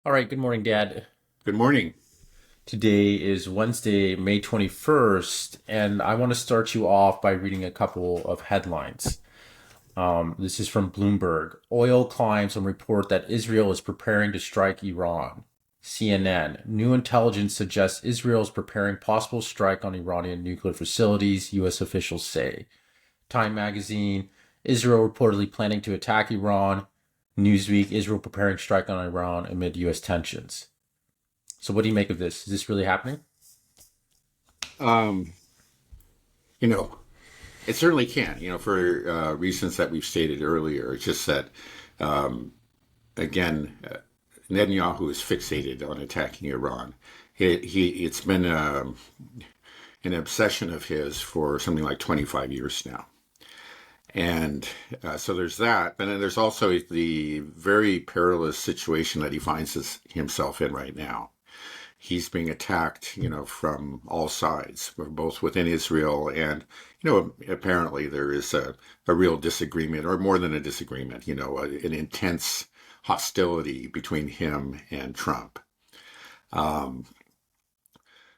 All right, good morning, Dad. Good morning. Today is Wednesday, May 21st, and I want to start you off by reading a couple of headlines. This is from Bloomberg. Oil climbs on report that Israel is preparing to strike Iran. CNN. New intelligence suggests Israel is preparing possible strike on Iranian nuclear facilities, U.S. officials say. Time magazine. Israel reportedly planning to attack Iran. Newsweek. Israel preparing strike on Iran amid U.S. tensions. So what do you make of this? Is this really happening? Um, you know, it certainly can, for reasons that we've stated earlier. It's just that, um, again, Netanyahu is fixated on attacking Iran. It's been an obsession of his for something like 25 years now. And so there's that. But then there's also the very perilous situation that he finds himself in right now. He's being attacked, from all sides, both within Israel and, apparently there is a real disagreement, or more than a disagreement, an intense hostility between him and Trump. Um,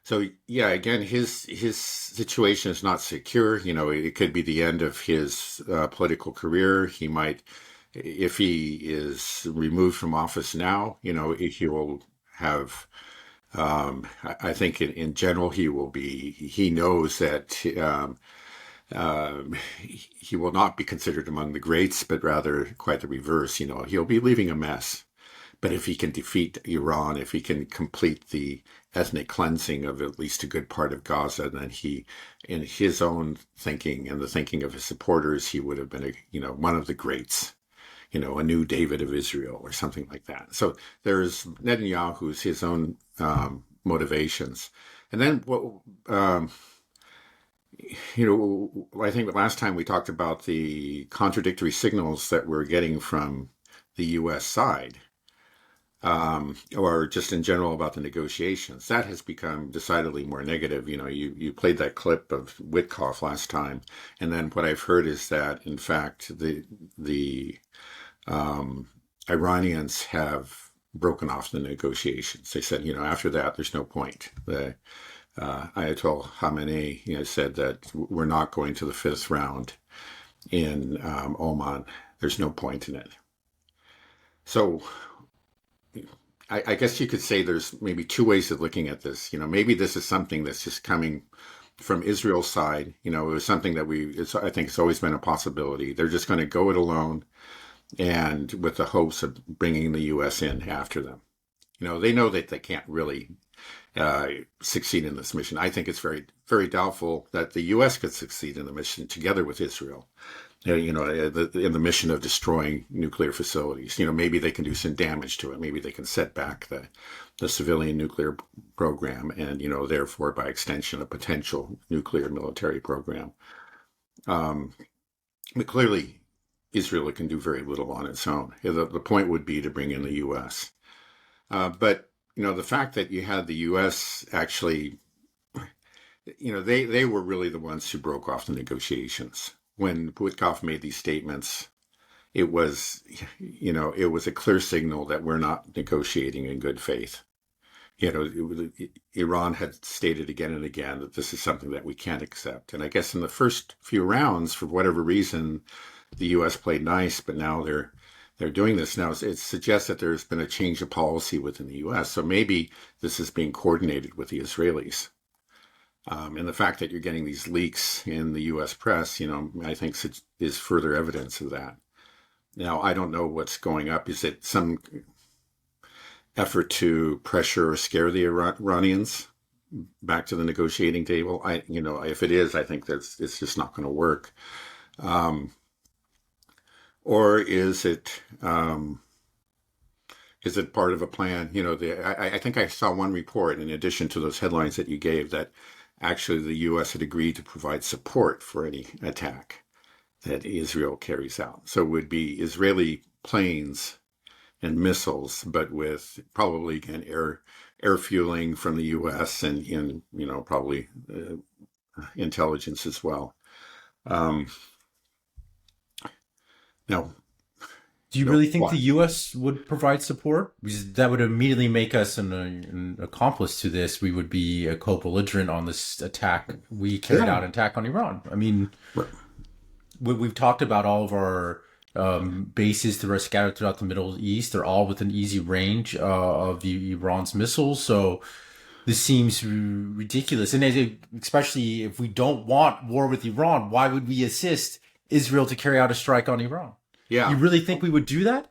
so yeah, again, his situation is not secure. It could be the end of his political career. He might, if he is removed from office now, he will have I think in general he knows that he will not be considered among the greats, but rather quite the reverse. He'll be leaving a mess. But if he can defeat Iran, if he can complete the ethnic cleansing of at least a good part of Gaza, then in his own thinking and the thinking of his supporters, he would have been one of the greats, a new David of Israel or something like that. So there's Netanyahu's his own motivations. And then um, I think the last time we talked about the contradictory signals that we're getting from the U.S. side, or just in general about the negotiations, that has become decidedly more negative. You played that clip of Witkoff last time, and then what I've heard is that, in fact, the um, Iranians have broken off the negotiations. They said, after that, there's no point. The Ayatollah Khamenei, said that we're not going to the fifth round in Oman. There's no point in it. So I guess you could say there's maybe two ways of looking at this. Maybe this is something that's just coming from Israel's side. It was something that I think it's always been a possibility. They're just going to go it alone and with the hopes of bringing the U.S. in after them. They know that they can't really succeed in this mission. I think it's very, very doubtful that the U.S. could succeed in the mission together with Israel. In the mission of destroying nuclear facilities. Maybe they can do some damage to it. Maybe they can set back the civilian nuclear program and, therefore, by extension, a potential nuclear military program. Um, but clearly, Israel can do very little on its own. The point would be to bring in the U.S. But the fact that you had the U.S. actually, they were really the ones who broke off the negotiations. When Witkoff made these statements, it was, it was a clear signal that we're not negotiating in good faith. Iran had stated again and again that this is something that we can't accept. And I guess in the first few rounds, for whatever reason, the U.S. played nice, but now they're doing this now. It suggests that there's been a change of policy within the U.S. So maybe this is being coordinated with the Israelis. And the fact that you're getting these leaks in the U.S. press, I think is further evidence of that. Now, I don't know what's going up. Is it some effort to pressure or scare the Iranians back to the negotiating table? If it is, I think it's just not going to work. Um, or is it part of a plan? I think I saw one report in addition to those headlines that you gave that actually the U.S. had agreed to provide support for any attack that Israel carries out. So it would be Israeli planes and missiles, but with probably again air fueling from the U.S. and probably intelligence as well. Um, Now, Do you No, really think the why? U.S. would provide support? Because that would immediately make us an accomplice to this. We would be a co-belligerent on this attack. We carried Yeah. out an attack on Iran. I mean, Right. we've talked about all of our bases scattered throughout the Middle East. They're all within easy range of the Iran's missiles. So this seems ridiculous. And especially if we don't want war with Iran, why would we assist Israel to carry out a strike on Iran? You Yeah. really think we would do that?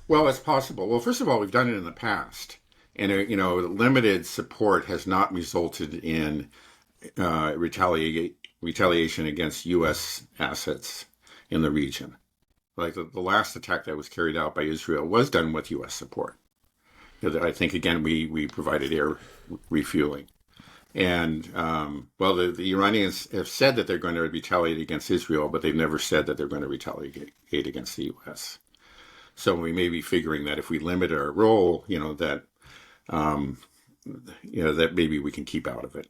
Well, it's possible. Well, first of all, we've done it in the past, and limited support has not resulted in retaliation against U.S. assets in the region. Like the last attack that was carried out by Israel was done with U.S. support. I think again we provided air refueling, and well, the Iranians have said that they're going to retaliate against Israel, but they've never said that they're going to retaliate against the U.S. So we may be figuring that if we limit our role, um, that maybe we can keep out of it.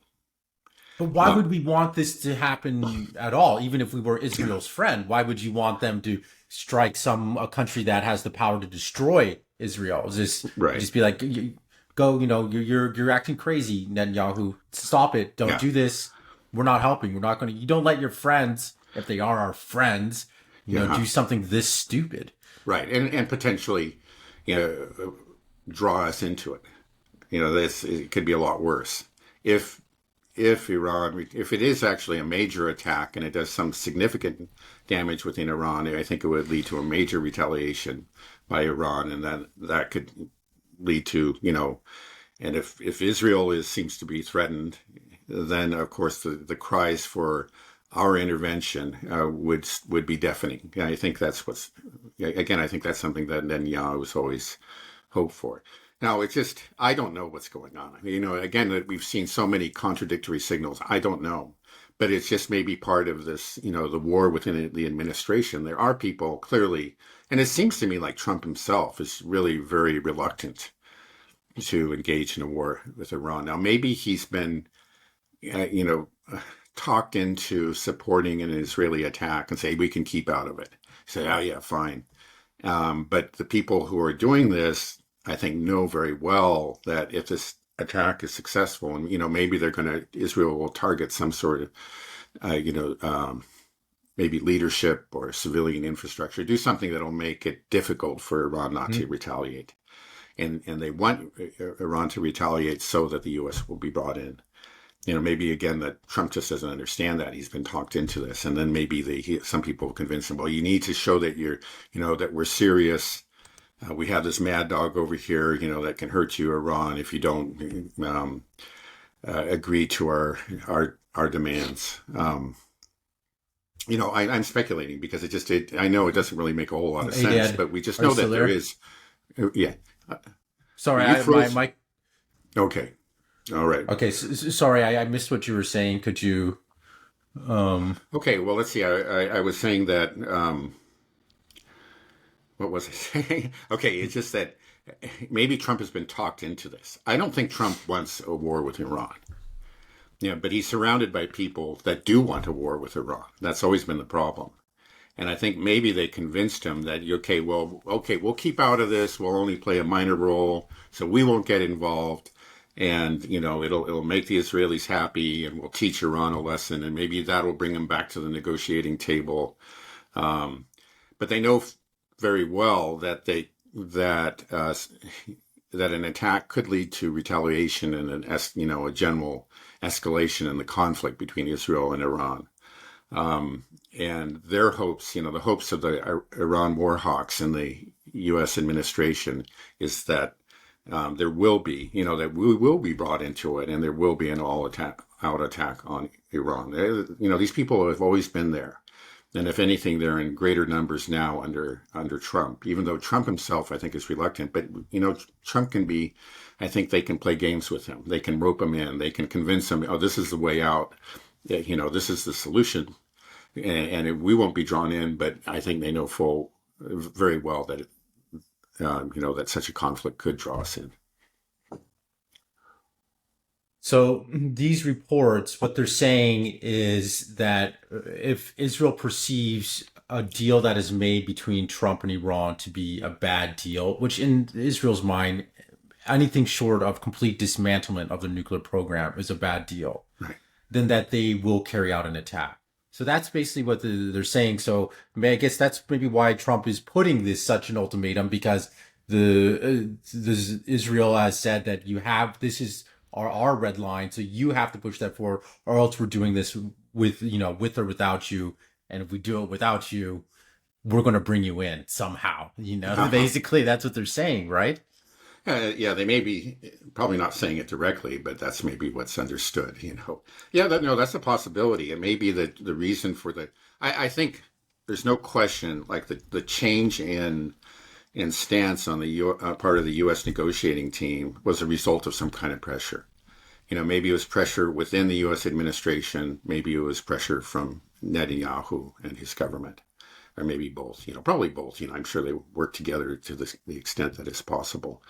But why Uh, would we want this to happen at all? Even if we were Israel's friend, why would you want them to strike a country that has the power to destroy Israel? Is this right. just be like, go, you're acting crazy, Netanyahu. Stop it. Don't Yeah. do this. We're not helping. We're not going to. You don't let your friends, if they are our friends, Yeah. do something this stupid. Right. And potentially, you know, draw us into it. This it could be a lot worse if if it is actually a major attack and it does some significant damage within Iran. I think it would lead to a major retaliation by Iran, and then that could lead to and if Israel seems to be threatened, then of course the cries for our intervention would be deafening. I think that's what's again. I think that's something that Netanyahu was always hoped for. Now it's just I don't know what's going on. I mean, again that we've seen so many contradictory signals. I don't know, but it's just maybe part of this. The war within the administration. There are people clearly, and it seems to me like Trump himself is really very reluctant to engage in a war with Iran. Now maybe he's been, uh, you know, talked into supporting an Israeli attack and say we can keep out of it. Say, oh yeah, fine. But the people who are doing this, I think, know very well that if this attack is successful, and maybe Israel will target some sort of, uh, you know, um, maybe leadership or civilian infrastructure, do something that'll make it difficult for Iran not to Mhm. retaliate, and they want Iran to retaliate so that the U.S. will be brought in. Maybe again that Trump just doesn't understand that he's been talked into this, and then maybe some people convince him. Well, you need to show that that we're serious. We have this mad dog over here, that can hurt you, Iran, if you don't agree to our demands. I'm speculating because I know it doesn't really make a whole lot of Hey, sense, Dad, but we just are you know still that there there? is. Yeah, Sorry, you my froze. mic. Okay, all right. Okay, sorry, I missed what you were saying. Could you? Um, Okay, well, let's see. I was saying that. What was I saying? Okay, it's just that maybe Trump has been talked into this. I don't think Trump wants a war with Iran. Yeah, but he's surrounded by people that do want a war with Iran. That's always been the problem. And I think maybe they convinced him that, okay, well, okay, we'll keep out of this. We'll only play a minor role, so we won't get involved. And it'll make the Israelis happy, and we'll teach Iran a lesson, and maybe that'll bring them back to the negotiating table. Um, but they know very well that an attack could lead to retaliation and a general escalation in the conflict between Israel and Iran. And their hopes, the hopes of the Iran war hawks and the U.S. administration is that there will be, that we will be brought into it, and there will be an out attack on Iran. These people have always been there. And if anything, they're in greater numbers now under Trump. Even though Trump himself, I think, is reluctant, but Trump can be. I think they can play games with him. They can rope him in. They can convince him, oh, this is the way out. This is the solution, and we won't be drawn in. But I think they know very well that that such a conflict could draw us in. so these reports, what they're saying is that if Israel perceives a deal that is made between Trump and Iran to be a bad deal, which in Israel's mind, anything short of complete dismantlement of the nuclear program is a bad deal, Right. then that they will carry out an attack. So that's basically what they're saying. So I guess that's maybe why Trump is putting this such an ultimatum, because Israel has said that you have this is our red line, so you have to push that forward, or else we're doing this with or without you, and if we do it without you, we're going to bring you in somehow. Uh-huh. Basically that's what they're saying, right? Yeah, they may be probably not saying it directly, but that's maybe what's understood, Yeah, no, that's a possibility. It may be the reason for I think there's no question, like the change in stance on the part of the U.S. negotiating team was a result of some kind of pressure. Maybe it was pressure within the U.S. administration, maybe it was pressure from Netanyahu and his government, or maybe both. Probably both. I'm sure they work together to the extent that it's possible.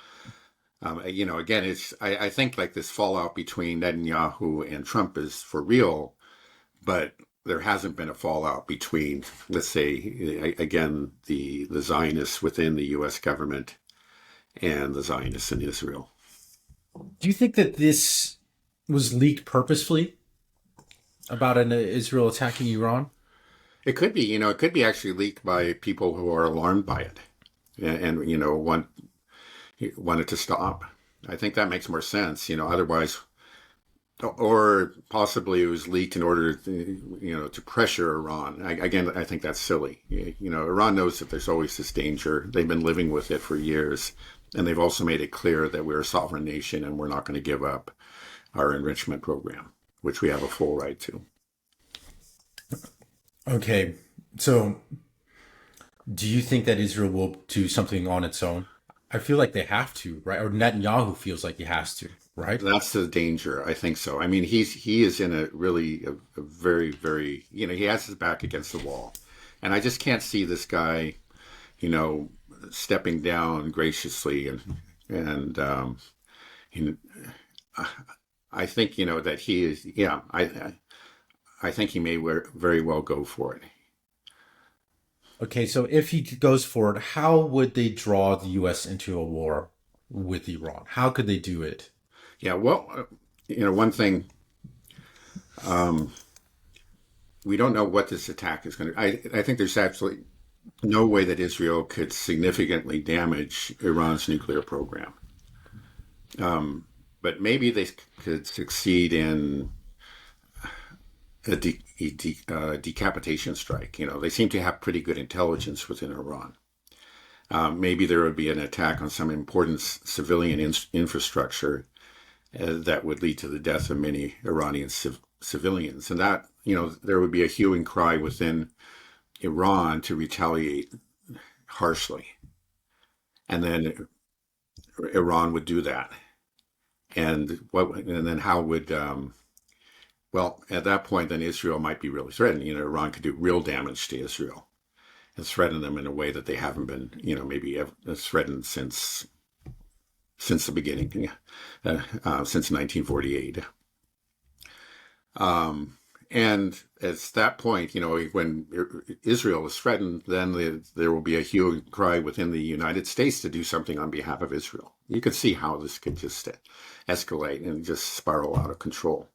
Again, I think like this fallout between Netanyahu and Trump is for real, but there hasn't been a fallout between, let's say, again, the Zionists within the U.S. government and the Zionists in Israel. Do you think that this was leaked purposefully about an Israel attacking Iran? It could be, it could be actually leaked by people who are alarmed by it and want it to stop. I think that makes more sense, otherwise, or possibly it was leaked in order to pressure Iran. Again, I think that's silly. Iran knows that there's always this danger. They've been living with it for years, and they've also made it clear that we're a sovereign nation and we're not going to give up our enrichment program, which we have a full right to. Okay, so do you think that Israel will do something on its own? I feel like they have to, right? Or Netanyahu feels like he has to, right? That's the danger. I think so. I mean, he is in a very, very, he has his back against the wall, and I just can't see this guy, you know, stepping down graciously and you I think that he is. Yeah, I think he may very well go for it. Okay, so if he goes forward, how would they draw the U.S. into a war with Iran? How could they do it? Yeah. Well, one thing we don't know what this attack is going to. I think there's absolutely no way that Israel could significantly damage Iran's nuclear program. But maybe they could succeed in a decapitation strike. They seem to have pretty good intelligence within Iran. Maybe there would be an attack on some important civilian infrastructure that would lead to the death of many Iranian civilians. And that, there would be a hue and cry within Iran to retaliate harshly. And then Iran would do that. And then how would, well, at that point, then Israel might be really threatened. Iran could do real damage to Israel and threaten them in a way that they haven't been, maybe threatened since the beginning, since 1948. And at that point, when Israel is threatened, then there will be a hue and cry within the United States to do something on behalf of Israel. You could see how this could just escalate and just spiral out of control.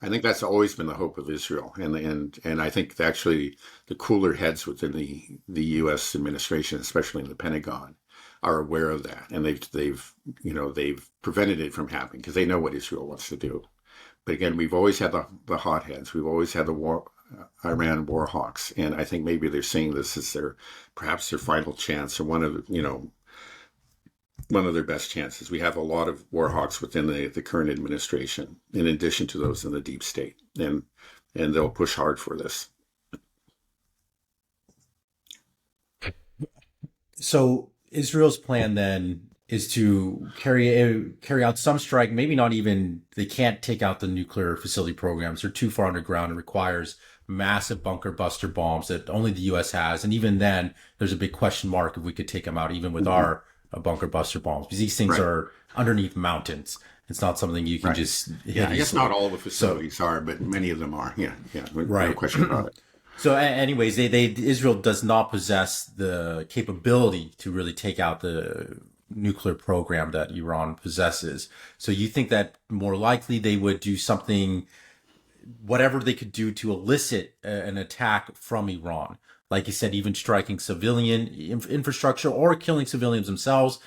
I think that's always been the hope of Israel, and I think actually the cooler heads within the U.S. administration, especially in the Pentagon, are aware of that, and they've prevented it from happening because they know what Israel wants to do. But again, we've always had the hotheads, we've always had the Iran war hawks, and I think maybe they're seeing this as perhaps their final chance or one of their best chances. We have a lot of war hawks within the current administration, in addition to those in the deep state, and they'll push hard for this. So Israel's plan then is to carry out some strike. Maybe not even they can't take out the nuclear facility programs. They're too far underground. It requires massive bunker buster bombs that only the U.S. has, and even then, there's a big question mark if we could take them out, even with our bunker buster bombs, because these things Right. are underneath mountains. It's not something you can Right. just Yeah, hit I guess easily. not all the So facilities are, but many of them are. Yeah, no right. question about it. So, anyways, Israel does not possess the capability to really take out the nuclear program that Iran possesses. So, you think that more likely they would do something, whatever they could do to elicit an attack from Iran? Like you said, even striking civilian infrastructure or killing civilians themselves.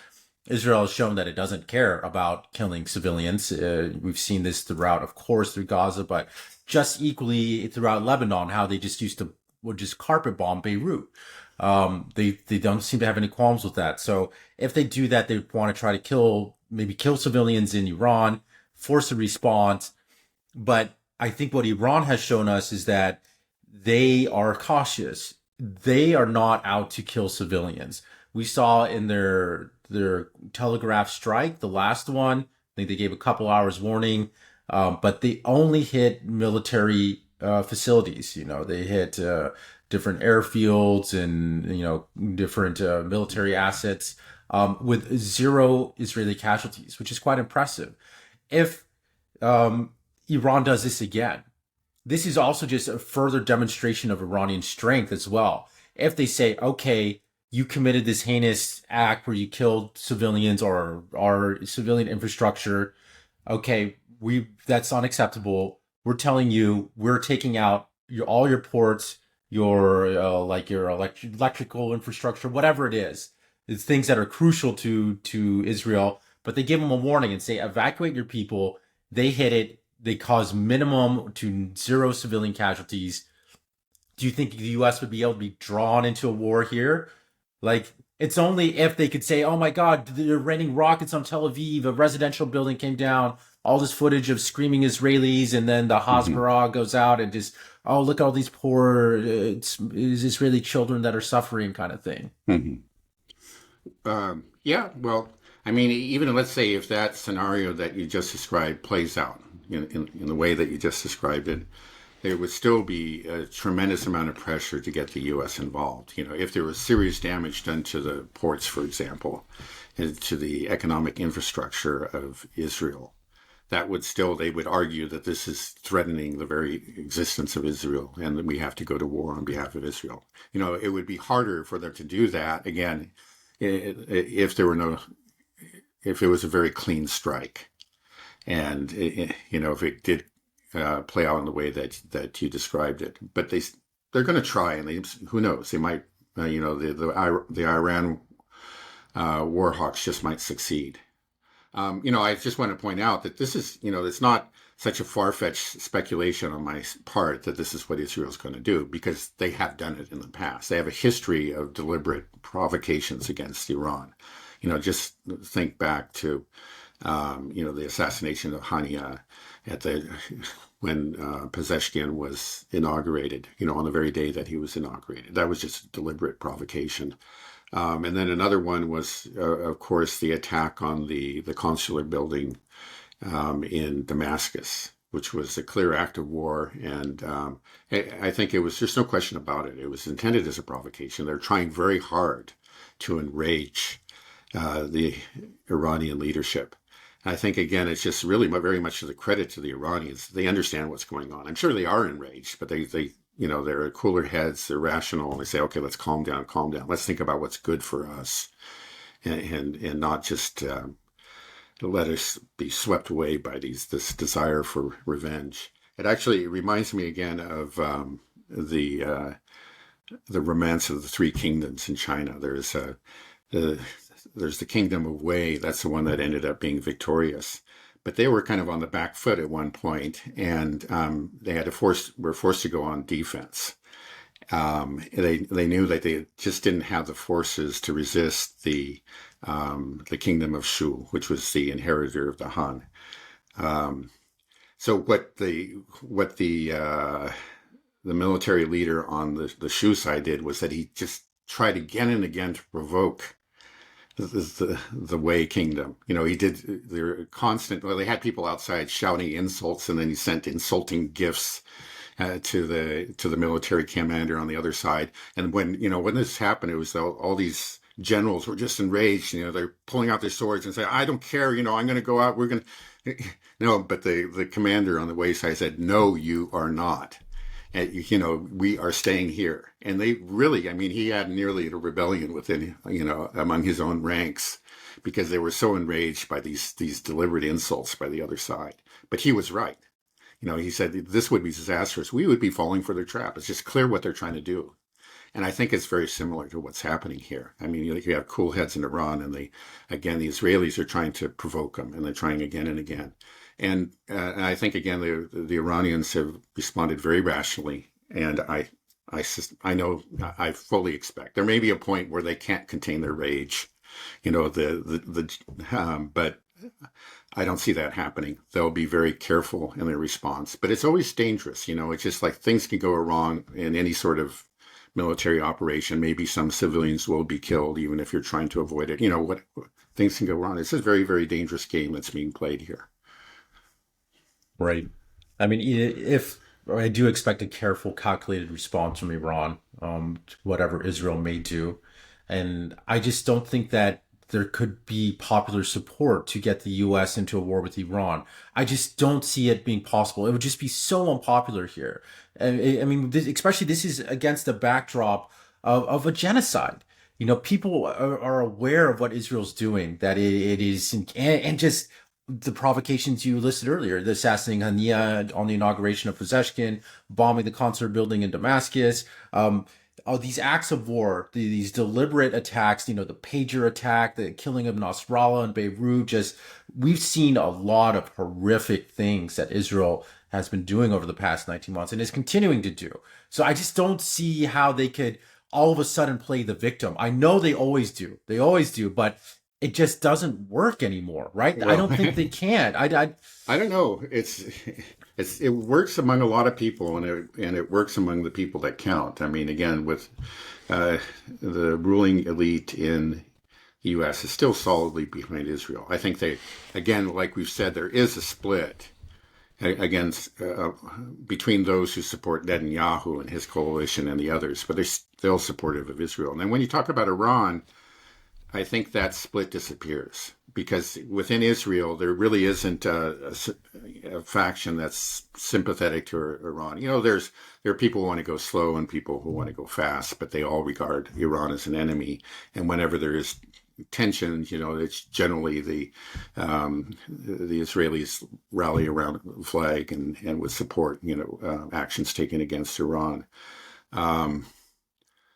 Israel has shown that it doesn't care about killing civilians. We've seen this throughout, of course, through Gaza, but just equally throughout Lebanon, how they just used to would just carpet bomb Beirut. They don't seem to have any qualms with that. So if they do that, they want to try to maybe kill civilians in Iran, force a response. But I think what Iran has shown us is that they are cautious. They are not out to kill civilians. We saw in their telegraph strike, the last one. I think they gave a couple hours warning, but they only hit military facilities. You know, they hit different airfields and different military assets with zero Israeli casualties, which is quite impressive. If Iran does this again, this is also just a further demonstration of Iranian strength as well. If they say, okay, you committed this heinous act where you killed civilians or our civilian infrastructure, okay, we that's unacceptable. We're telling you we're taking out all your ports, your like your electrical infrastructure, whatever it is. It's things that are crucial to Israel, but they give them a warning and say evacuate your people. They hit it. They cause minimum to zero civilian casualties. Do you think the U.S. would be able to be drawn into a war here? Like, it's only if they could say, oh my God, they're raining rockets on Tel Aviv, a residential building came down, all this footage of screaming Israelis, and then the Hmm. Hasbara goes out and just, oh, look at all these poor Israeli children that are suffering, kind of thing. Hmm. Yeah, well, I mean, even let's say if that scenario that you just described plays out in the way that you just described it, there would still be a tremendous amount of pressure to get the U.S. involved. You know, if there was serious damage done to the ports, for example, and to the economic infrastructure of Israel, that would still, they would argue that this is threatening the very existence of Israel and that we have to go to war on behalf of Israel. You know, it would be harder for them to do that again if there were no, if it was a very clean strike. And, if it did play out in the way that you described it. But they're going to try, and who knows? They might, the Iran war hawks just might succeed. I just want to point out that this is, it's not such a far-fetched speculation on my part that this is what Israel's going to do because they have done it in the past. They have a history of deliberate provocations against Iran. Just think back to, the assassination of Hania at the when Pezeshkian was inaugurated. On the very day that he was inaugurated, that was just a deliberate provocation. And then another one was, of course, the attack on the consular building in Damascus, which was a clear act of war. And I think it was, there's no question about it. It was intended as a provocation. They're trying very hard to enrage the Iranian leadership. I think, again, it's just really very much to the credit to the Iranians. They understand what's going on. I'm sure they are enraged, but they're cooler heads, they're rational, and they say, okay, let's calm down, calm down. Let's think about what's good for us and not just let us be swept away by this desire for revenge. It actually reminds me again of the uh, the romance of the three kingdoms in China. The, there's the kingdom of Wei. That's the one that ended up being victorious. But they were kind of on the back foot at one point, and they were forced to go on defense. They knew that they just didn't have the forces to resist the kingdom of Shu, which was the inheritor of the Han. Um, so what the military leader on the Shu side did was that he just tried again and again to provoke the Wei kingdom. He did their constant. Well, they had people outside shouting insults, and then he sent insulting gifts to the military commander on the other side. And when this happened, it was all these generals were just enraged. They're pulling out their swords and saying, "I don't care. I'm going to go out. We're going to." No, but the commander on the Wei side said, "No, you are not." And, you know, we are staying here. And they really, I mean, he had nearly a rebellion within, you know, among his own ranks because they were so enraged by these deliberate insults by the other side. But he was right. You know, he said this would be disastrous. We would be falling for their trap. It's just clear what they're trying to do. And I think it's very similar to what's happening here. I mean, you have cool heads in Iran, and again, the Israelis are trying to provoke them, and they're trying again and again. And I think again, the Iranians have responded very rationally, and I know I fully expect there may be a point where they can't contain their rage, you know, but I don't see that happening. They'll be very careful in their response, but it's always dangerous. You know, it's just like things can go wrong in any sort of military operation. Maybe some civilians will be killed, even if you're trying to avoid it. You know, what things can go wrong. It's a very, very dangerous game that's being played here. Right. I mean, if I do expect a careful, calculated response from Iran to whatever Israel may do, and I just don't think that there could be popular support to get the U.S. into a war with Iran. I just don't see it being possible. It would just be so unpopular here. I mean, especially this is against the backdrop of a genocide. You know, people are aware of what Israel's doing, that it is, and just the provocations you listed earlier, the assassinating Hania on the inauguration of Pezeshkian, bombing the consulate building in Damascus, these acts of war, these deliberate attacks, you know, the pager attack, the killing of Nasrallah and Beirut, just, we've seen a lot of horrific things that Israel has been doing over the past 19 months and is continuing to do. So I just don't see how they could all of a sudden play the victim. I know they always do, but it just doesn't work anymore, right? I Well, don't think they can. I don't know. It works among a lot of people, and it works among the people that count. I mean, again, with uh, the ruling elite in the U.S. is still solidly behind Israel. I think again, like we've said, there is a split against between those who support Netanyahu and his coalition and the others, but they're still supportive of Israel. And then when you talk about Iran, I think that split disappears because within Israel, there really isn't a faction that's sympathetic to Iran. You know, there are people who want to go slow and people who want to go fast, but they all regard Iran as an enemy. And whenever there is tension, you know, it's generally the Israelis rally around the flag and would support, you know, actions taken against Iran. Um,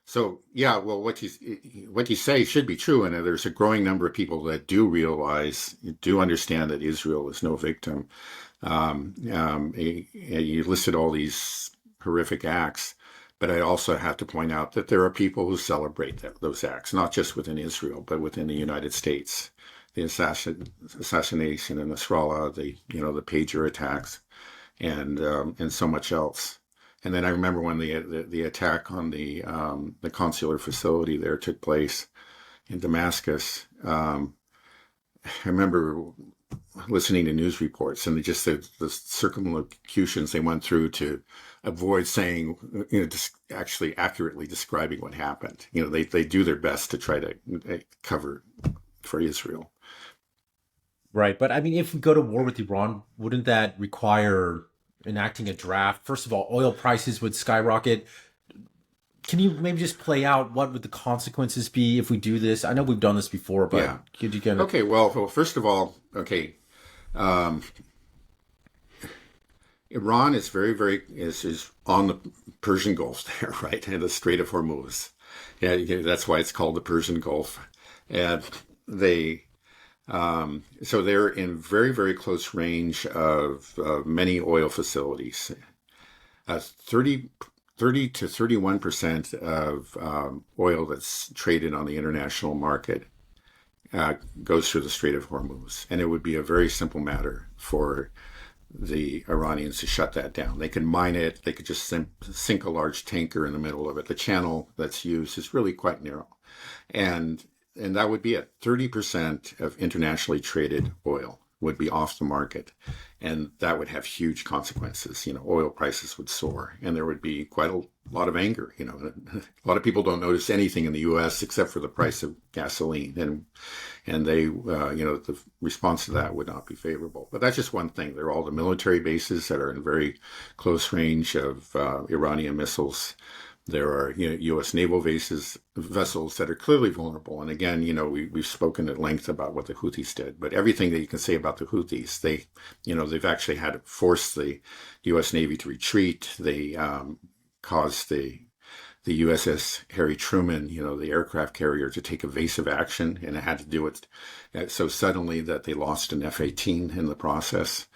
so yeah, well, what you say should be true, and there's a growing number of people that do understand that Israel is no victim. You listed all these horrific acts, but I also have to point out that there are people who celebrate those acts, not just within Israel, but within the United States. The assassination in Nasrallah, the pager attacks, and so much else. And then I remember when the attack on the consular facility there took place in Damascus. I remember listening to news reports and just the circumlocutions they went through to avoid saying, you know, just actually accurately describing what happened. You know, they do their best to try to cover for Israel. Right. But I mean, if we go to war with Iran, wouldn't that require enacting a draft? First of all, oil prices would skyrocket. Can you maybe just play out what would the consequences be if we do this? I know we've done this before, but Yeah. could you kind of, Okay. Well, first of all, okay. Um, Iran is very, very is on the Persian Gulf there, right, and the Strait of Hormuz. Yeah, that's why it's called the Persian Gulf. And they so they're in very, very close range of many oil facilities. 30, 30 to 31% of oil that's traded on the international market goes through the Strait of Hormuz. And it would be a very simple matter for the Iranians to shut that down. They could mine it. They could just sink a large tanker in the middle of it. The channel that's used is really quite narrow. And that would be at 30% of internationally traded oil would be off the market, and that would have huge consequences. Oil prices would soar, and there would be quite a lot of anger. A lot of people don't notice anything in the U.S. except for the price of gasoline, and they, the response to that would not be favorable. But that's just one thing. There are all the military bases that are in very close range of Iranian missiles. There are, U.S. naval vessels that are clearly vulnerable. And again, we've spoken at length about what the Houthis did. But everything that you can say about the Houthis, they've actually had to force the U.S. Navy to retreat. They caused the USS Harry Truman, the aircraft carrier, to take evasive action, and it had to do it so suddenly that they lost an F-18 in the process.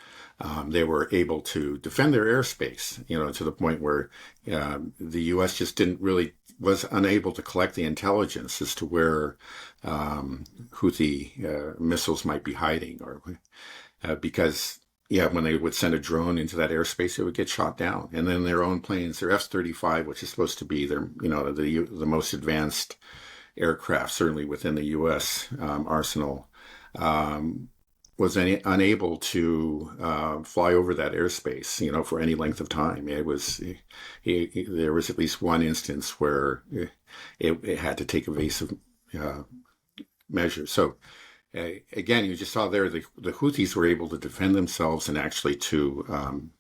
They were able to defend their airspace, to the point where the U.S. just was unable to collect the intelligence as to where Houthi missiles might be hiding, or because when they would send a drone into that airspace, it would get shot down. And then their own planes, their F-35, which is supposed to be the most advanced aircraft, certainly within the U.S. Arsenal, was unable to fly over that airspace, for any length of time. There was at least one instance where it had to take evasive measures. So again, you just saw there the Houthis were able to defend themselves and actually to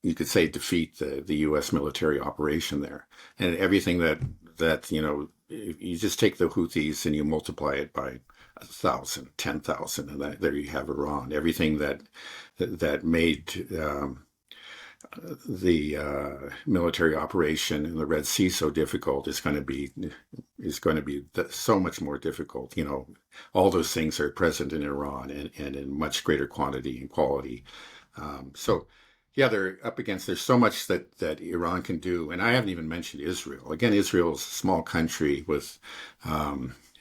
you could say defeat the U.S. military operation there, and everything that if you just take the Houthis and you multiply it by 1,000, 10,000, and there you have Iran. Everything that made the military operation in the Red Sea so difficult is going to be so much more difficult. All those things are present in Iran, and in much greater quantity and quality. So. Yeah, they're up against, there's so much that Iran can do. And I haven't even mentioned Israel. Again, Israel is a small country with,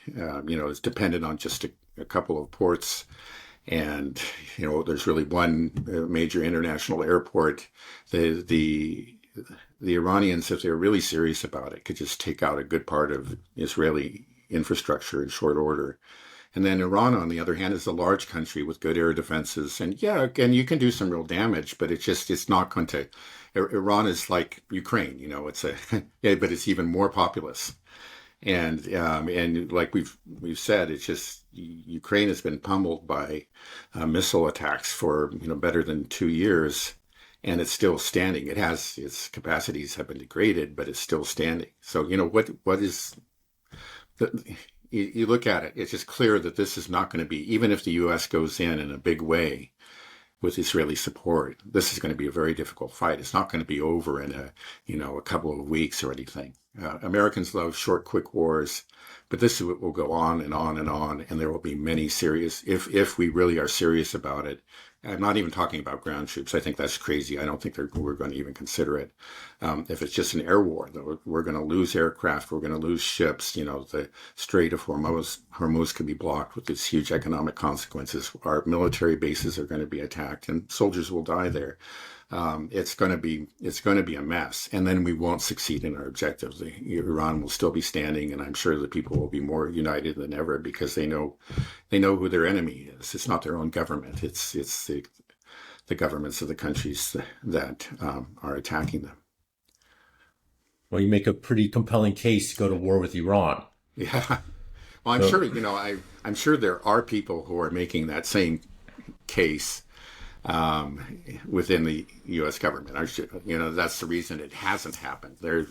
it's dependent on just a couple of ports. And, there's really one major international airport. The Iranians, if they're really serious about it, could just take out a good part of Israeli infrastructure in short order. And then Iran, on the other hand, is a large country with good air defenses. And yeah, again, you can do some real damage, but it's not going to. Iran is like Ukraine, it's but it's even more populous. And like we've said, it's just Ukraine has been pummeled by missile attacks for better than 2 years, and it's still standing. Its capacities have been degraded, but it's still standing. So what is the you look at it, it's just clear that this is not going to be, even if the U.S. goes in a big way with Israeli support, this is going to be a very difficult fight. It's not going to be over in a couple of weeks or anything. Americans love short, quick wars, but this will go on and on and on, and there will be many serious, if we really are serious about it. I'm not even talking about ground troops. I think that's crazy. I don't think we're going to even consider it. If it's just an air war, we're going to lose aircraft. We're going to lose ships. The Strait of Hormuz could be blocked with its huge economic consequences. Our military bases are going to be attacked, and soldiers will die there. It's going to be a mess, and then we won't succeed in our objectives. Iran will still be standing, and I'm sure the people will be more united than ever because they know who their enemy is. It's not their own government. It's the governments of the countries that are attacking them. Well, you make a pretty compelling case to go to war with Iran. Yeah. Well, I'm sure I'm sure there are people who are making that same case within the U.S. government. That's the reason it hasn't happened. There's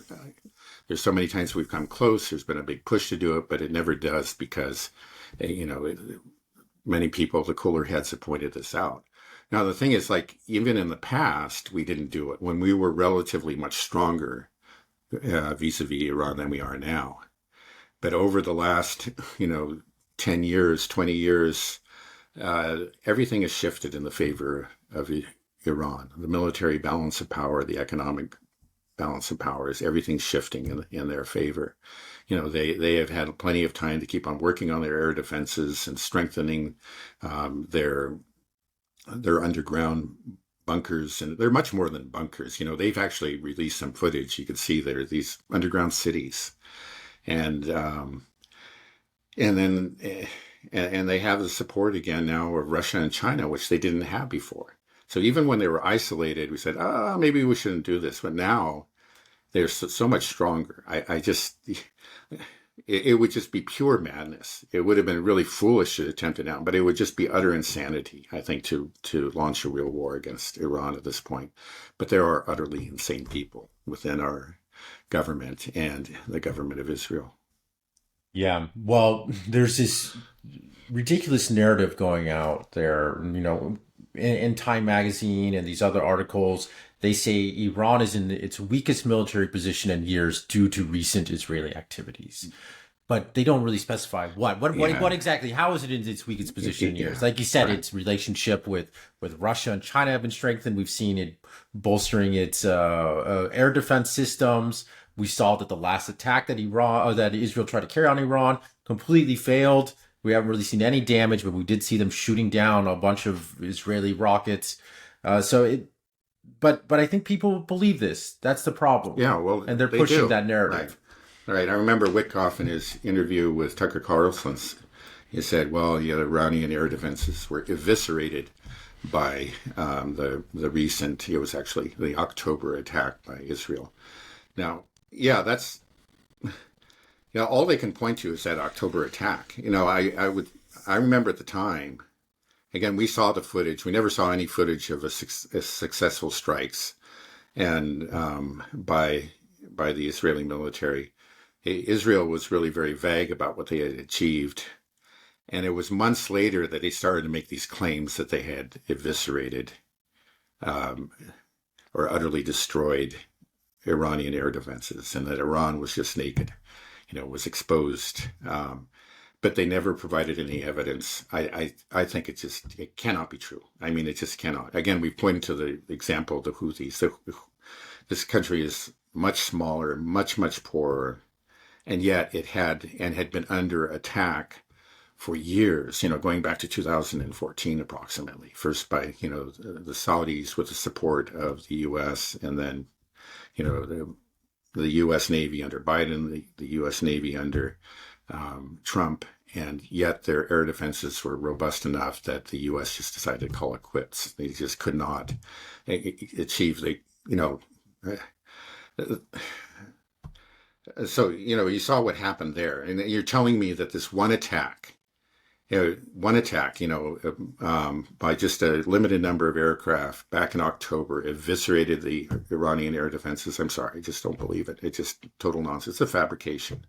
so many times we've come close. There's been a big push to do it, but it never does because, many people, the cooler heads, have pointed this out. Now, the thing is, like, even in the past, we didn't do it when we were relatively much stronger vis-a-vis Iran than we are now. But over the last, 10 years, 20 years, everything has shifted in the favor of Iran. The military balance of power, the economic balance of powers, everything's shifting in their favor. They have had plenty of time to keep on working on their air defenses and strengthening their underground bunkers, and they're much more than bunkers. They've actually released some footage. You can see there are these underground cities, and then and they have the support again now of Russia and China, which they didn't have before. So even when they were isolated, we said, maybe we shouldn't do this. But now they're so much stronger. I just, it would just be pure madness. It would have been really foolish to attempt it now, but it would just be utter insanity, I think, to launch a real war against Iran at this point. But there are utterly insane people within our government and the government of Israel. Yeah. Well, there's this ridiculous narrative going out there, in Time magazine and these other articles. They say Iran is in its weakest military position in years due to recent Israeli activities. But they don't really specify what. What Yeah, exactly? How is it in its weakest position in years? yeah, Like you said, right. its relationship with Russia and China have been strengthened. We've seen it bolstering its air defense systems. We saw that the last attack that Israel tried to carry on Iran completely failed. We haven't really seen any damage, but we did see them shooting down a bunch of Israeli rockets. So it, but I think people believe this. That's the problem, Yeah, well, and they're they pushing do. that Right. narrative. Right. I remember Witkoff in his interview with Tucker Carlson, he said, well, yeah, the Iranian air defenses were eviscerated by the recent, it was actually the October attack by Israel. Now, yeah, that's, yeah, all they can point to is that October attack. I remember at the time, again, we saw the footage. We never saw any footage of a successful strikes and by the Israeli military. Israel was really very vague about what they had achieved. And it was months later that they started to make these claims that they had eviscerated um, or utterly destroyed Iranian air defenses and that Iran was just naked, was exposed. But they never provided any evidence. I think it cannot be true. I mean, it just cannot. Again, we pointed to the example of the Houthis. This country is much smaller, much poorer, and yet had been under attack for years, going back to 2014 approximately. First by, the Saudis with the support of the US, and then, the US Navy under Biden, the US Navy under Trump, and yet their air defenses were robust enough that the US just decided to call it quits. They just could not achieve so, you saw what happened there. And you're telling me that this one attack, by just a limited number of aircraft back in October eviscerated the Iranian air defenses. I'm sorry, I just don't believe it. It's just total nonsense. It's a fabrication.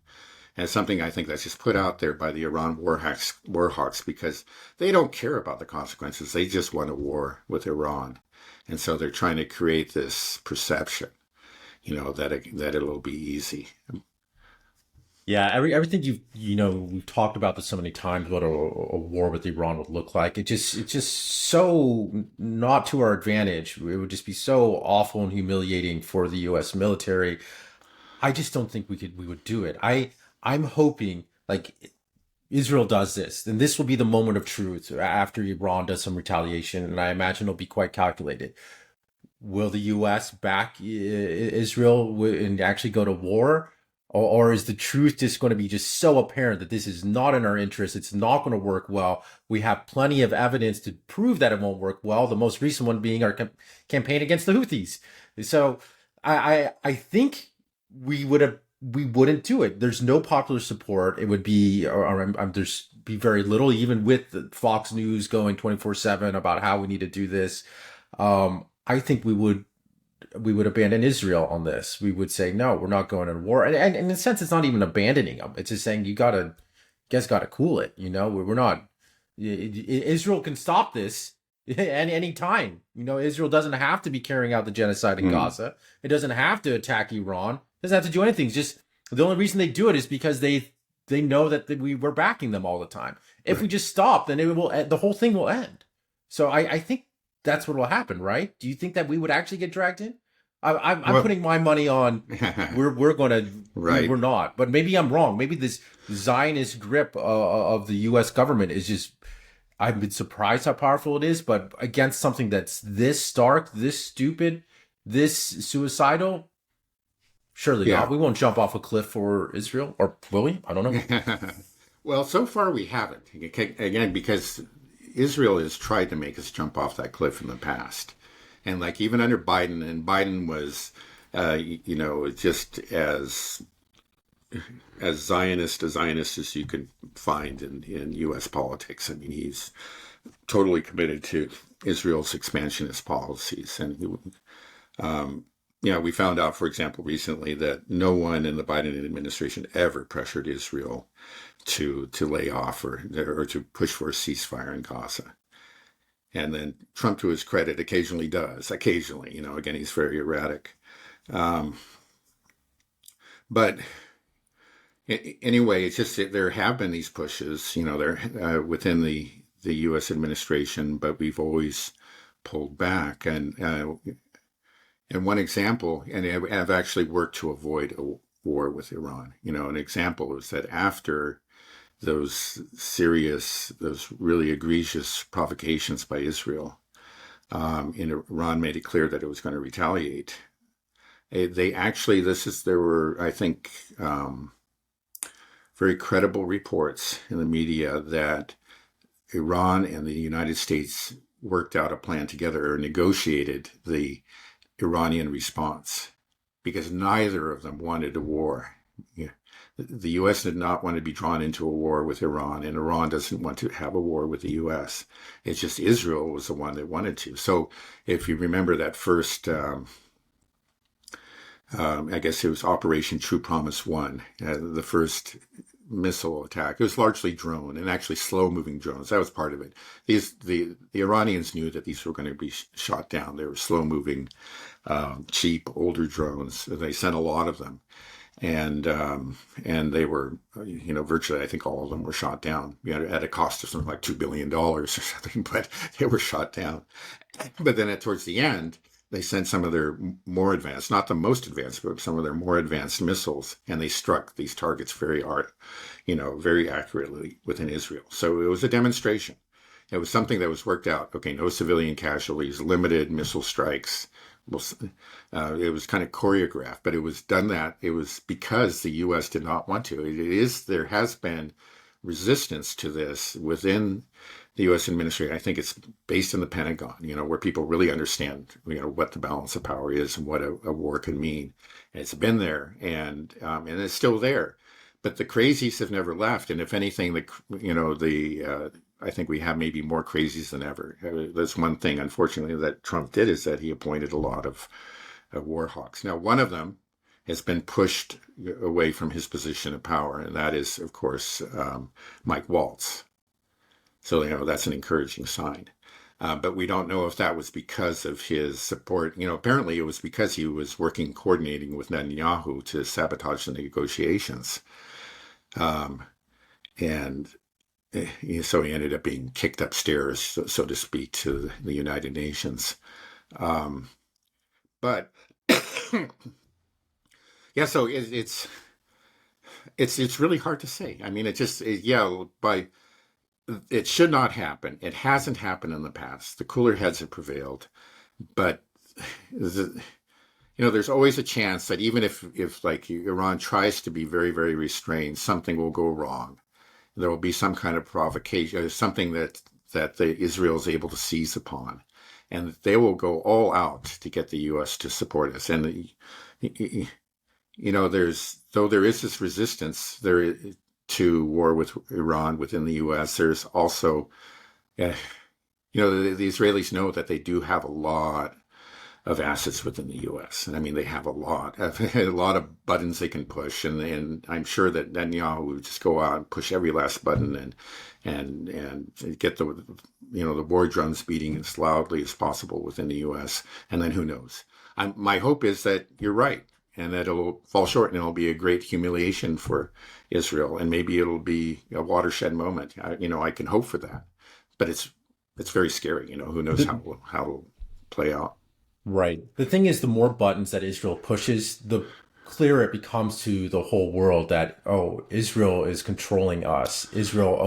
And it's something I think that's just put out there by the Iran war hawks because they don't care about the consequences. They just want a war with Iran. And so they're trying to create this perception, that it'll be easy. Yeah, everything we've talked about this so many times. What a war with Iran would look like. It's just so not to our advantage. It would just be so awful and humiliating for the U.S. military. I just don't think we would do it. I'm hoping like Israel does this, then this will be the moment of truth after Iran does some retaliation, and I imagine it'll be quite calculated. Will the U.S. back Israel and actually go to war? Or is the truth just going to be just so apparent that this is not in our interest? It's not going to work well. We have plenty of evidence to prove that it won't work well. The most recent one being our campaign against the Houthis. So I think we wouldn't do it. There's no popular support. It would be there's be very little, even with the Fox News going 24/7 about how we need to do this. I think we would abandon Israel on this. We would say, no, we're not going to war. And in a sense, it's not even abandoning them. It's just saying you guys gotta cool it. We're not, Israel can stop this at any time. Israel doesn't have to be carrying out the genocide in Mm, Gaza. It doesn't have to attack Iran. It doesn't have to do anything. It's just the only reason they do it is because they know that we were backing them all the time. If we right. just stop, then the whole thing will end. So I think that's what will happen, right? Do you think that we would actually get dragged in? I'm Well, putting my money on we're going to right. we're not, but maybe I'm wrong. Maybe this Zionist grip of the U.S. government is just I've been surprised how powerful it is, but against something that's this stark, this stupid, this suicidal, surely not. Yeah. We won't jump off a cliff for Israel, or will we? I don't know. Well, so far we haven't. Again, because Israel has tried to make us jump off that cliff in the past. And like even under Biden, and Biden was, just as Zionist as you could find in U.S. politics. I mean, he's totally committed to Israel's expansionist policies. And we found out, for example, recently that no one in the Biden administration ever pressured Israel to lay off or to push for a ceasefire in Gaza. And then Trump, to his credit, occasionally does. Occasionally, again, he's very erratic. Um, but anyway, it's just that there have been these pushes, there within the U.S. administration, but we've always pulled back. And one example, and I've actually worked to avoid a war with Iran. An example is that after those really egregious provocations by Israel, and Iran made it clear that it was going to retaliate. They actually, there were, I think, very credible reports in the media that Iran and the United States worked out a plan together or negotiated the Iranian response because neither of them wanted a war. Yeah. The U.S. did not want to be drawn into a war with Iran, and Iran doesn't want to have a war with the U.S. It's just Israel was the one that wanted to. So if you remember that first, I guess it was Operation True Promise 1, the first missile attack. It was largely drone and actually slow-moving drones. That was part of it. The Iranians knew that these were going to be shot down. They were slow-moving, cheap, older drones. They sent a lot of them. And they were, virtually, I think all of them were shot down, at a cost of something like $2 billion or something, but they were shot down. But then towards the end, they sent some of their more advanced, not the most advanced, but some of their more advanced missiles, and they struck these targets very accurately within Israel. So it was a demonstration. It was something that was worked out. Okay, no civilian casualties, limited missile strikes. It was kind of choreographed, but it was done it was because the U.S. did not want to. There has been resistance to this within the U.S. administration. I think it's based in the Pentagon, where people really understand, what the balance of power is and what a war can mean. And it's been there, and it's still there. But the crazies have never left. And if anything, I think we have maybe more crazies than ever. That's one thing, unfortunately, that Trump did is that he appointed a lot of war hawks. Now, one of them has been pushed away from his position of power, and that is, of course, Mike Waltz. So, that's an encouraging sign. But we don't know if that was because of his support. Apparently it was because he was coordinating with Netanyahu to sabotage the negotiations. And so he ended up being kicked upstairs, so to speak, to the United Nations. But yeah, so it's really hard to say. I mean, it should not happen. It hasn't happened in the past. The cooler heads have prevailed, but there's always a chance that even if like Iran tries to be very, very restrained, something will go wrong. There will be some kind of provocation, something that Israel is able to seize upon, and they will go all out to get the U.S. to support us. And there is this resistance there to war with Iran within the U.S. There's also, the Israelis know that they do have a lot of assets within the U.S. And I mean, they have a lot of buttons they can push, and I'm sure that Netanyahu would just go out and push every last button and get the war drums beating as loudly as possible within the U.S. And then who knows? My hope is that you're right, and that it'll fall short, and it'll be a great humiliation for Israel, and maybe it'll be a watershed moment. I can hope for that, but it's very scary. Who knows how it'll play out. Right. The thing is, the more buttons that Israel pushes, the clearer it becomes to the whole world that, oh, Israel is controlling us. Israel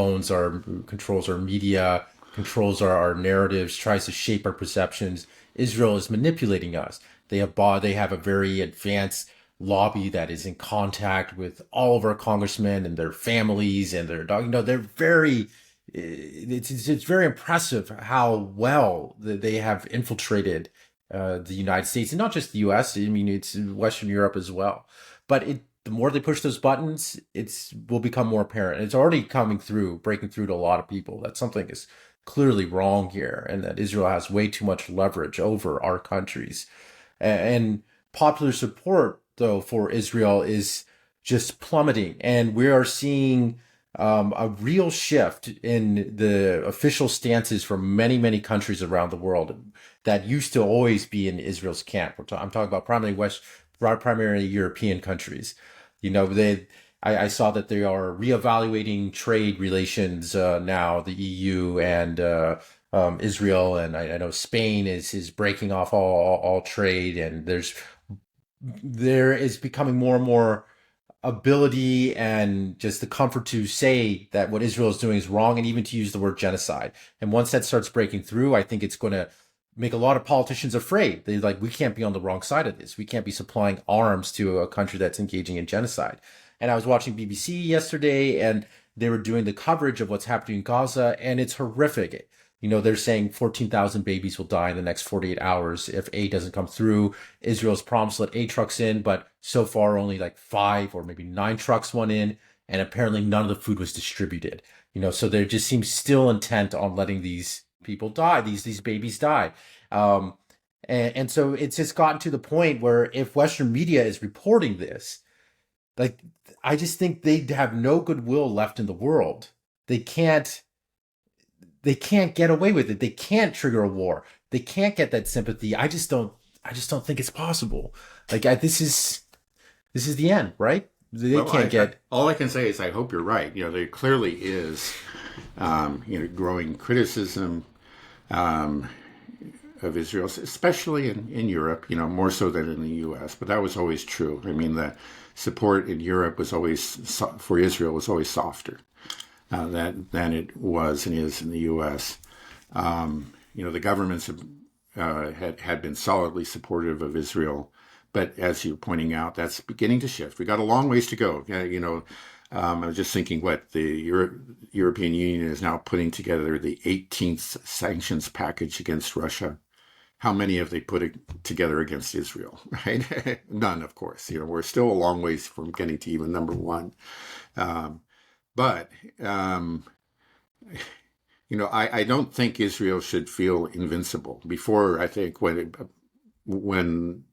controls our media, controls our narratives, tries to shape our perceptions. Israel is manipulating us. They have a very advanced lobby that is in contact with all of our congressmen and their families and their dog. They're very. It's very impressive how well they have infiltrated the United States, and not just the U.S. I mean, it's Western Europe as well. But the more they push those buttons, it's will become more apparent. And it's already coming through, breaking through to a lot of people that something is clearly wrong here, and that Israel has way too much leverage over our countries. And popular support, though, for Israel is just plummeting, and we are seeing a real shift in the official stances from many countries around the world that used to always be in Israel's camp. I'm talking about primarily European countries. I saw that they are reevaluating trade relations now, the EU and Israel, and I know Spain is breaking off all trade, and there is becoming more and more ability and just the comfort to say that what Israel is doing is wrong, and even to use the word genocide. And once that starts breaking through, I think it's going to make a lot of politicians afraid. They're like, we can't be on the wrong side of this. We can't be supplying arms to a country that's engaging in genocide. And I was watching BBC yesterday, and they were doing the coverage of what's happening in Gaza, and it's horrific. They're saying 14,000 babies will die in the next 48 hours if aid doesn't come through. Israel's promised to let 8 trucks in, but so far only like 5 or maybe 9 trucks went in, and apparently none of the food was distributed. So there just seems still intent on letting these people die, these babies die. And so it's just gotten to the point where if Western media is reporting this, like, I just think they have no goodwill left in the world. They can't get away with it. They can't trigger a war. They can't get that sympathy. I just don't think it's possible. Like, this is the end, right? They Well, can't get. all I can say is I hope you're right. There clearly is, growing criticism of Israel, especially in Europe, more so than in the U.S. But that was always true. I mean, the support in Europe was always for Israel was always softer than it was and is in the U.S. The governments had been solidly supportive of Israel, but as you're pointing out, that's beginning to shift. We got a long ways to go. I was just thinking what the European Union is now putting together the 18th sanctions package against Russia. How many have they put together against Israel, right? None, of course. We're still a long ways from getting to even number one. But I don't think Israel should feel invincible. Before, I think when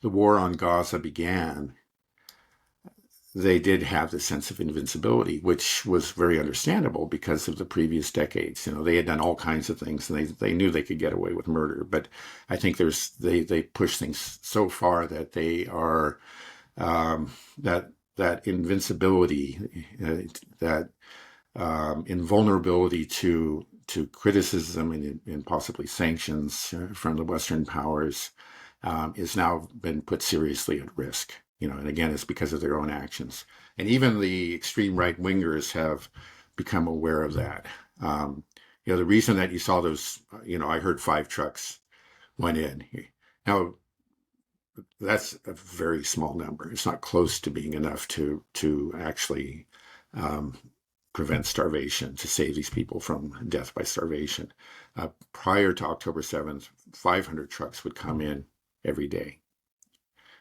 the war on Gaza began, they did have the sense of invincibility, which was very understandable because of the previous decades. They had done all kinds of things, and they knew they could get away with murder. But I think they push things so far that they are that invincibility, that invulnerability to criticism and possibly sanctions from the Western powers is now been put seriously at risk. And again, it's because of their own actions. And even the extreme right wingers have become aware of that. The reason that you saw those, I heard 5 trucks went in. Now, that's a very small number. It's not close to being enough to actually prevent starvation, to save these people from death by starvation. Prior to October 7th, 500 trucks would come in every day.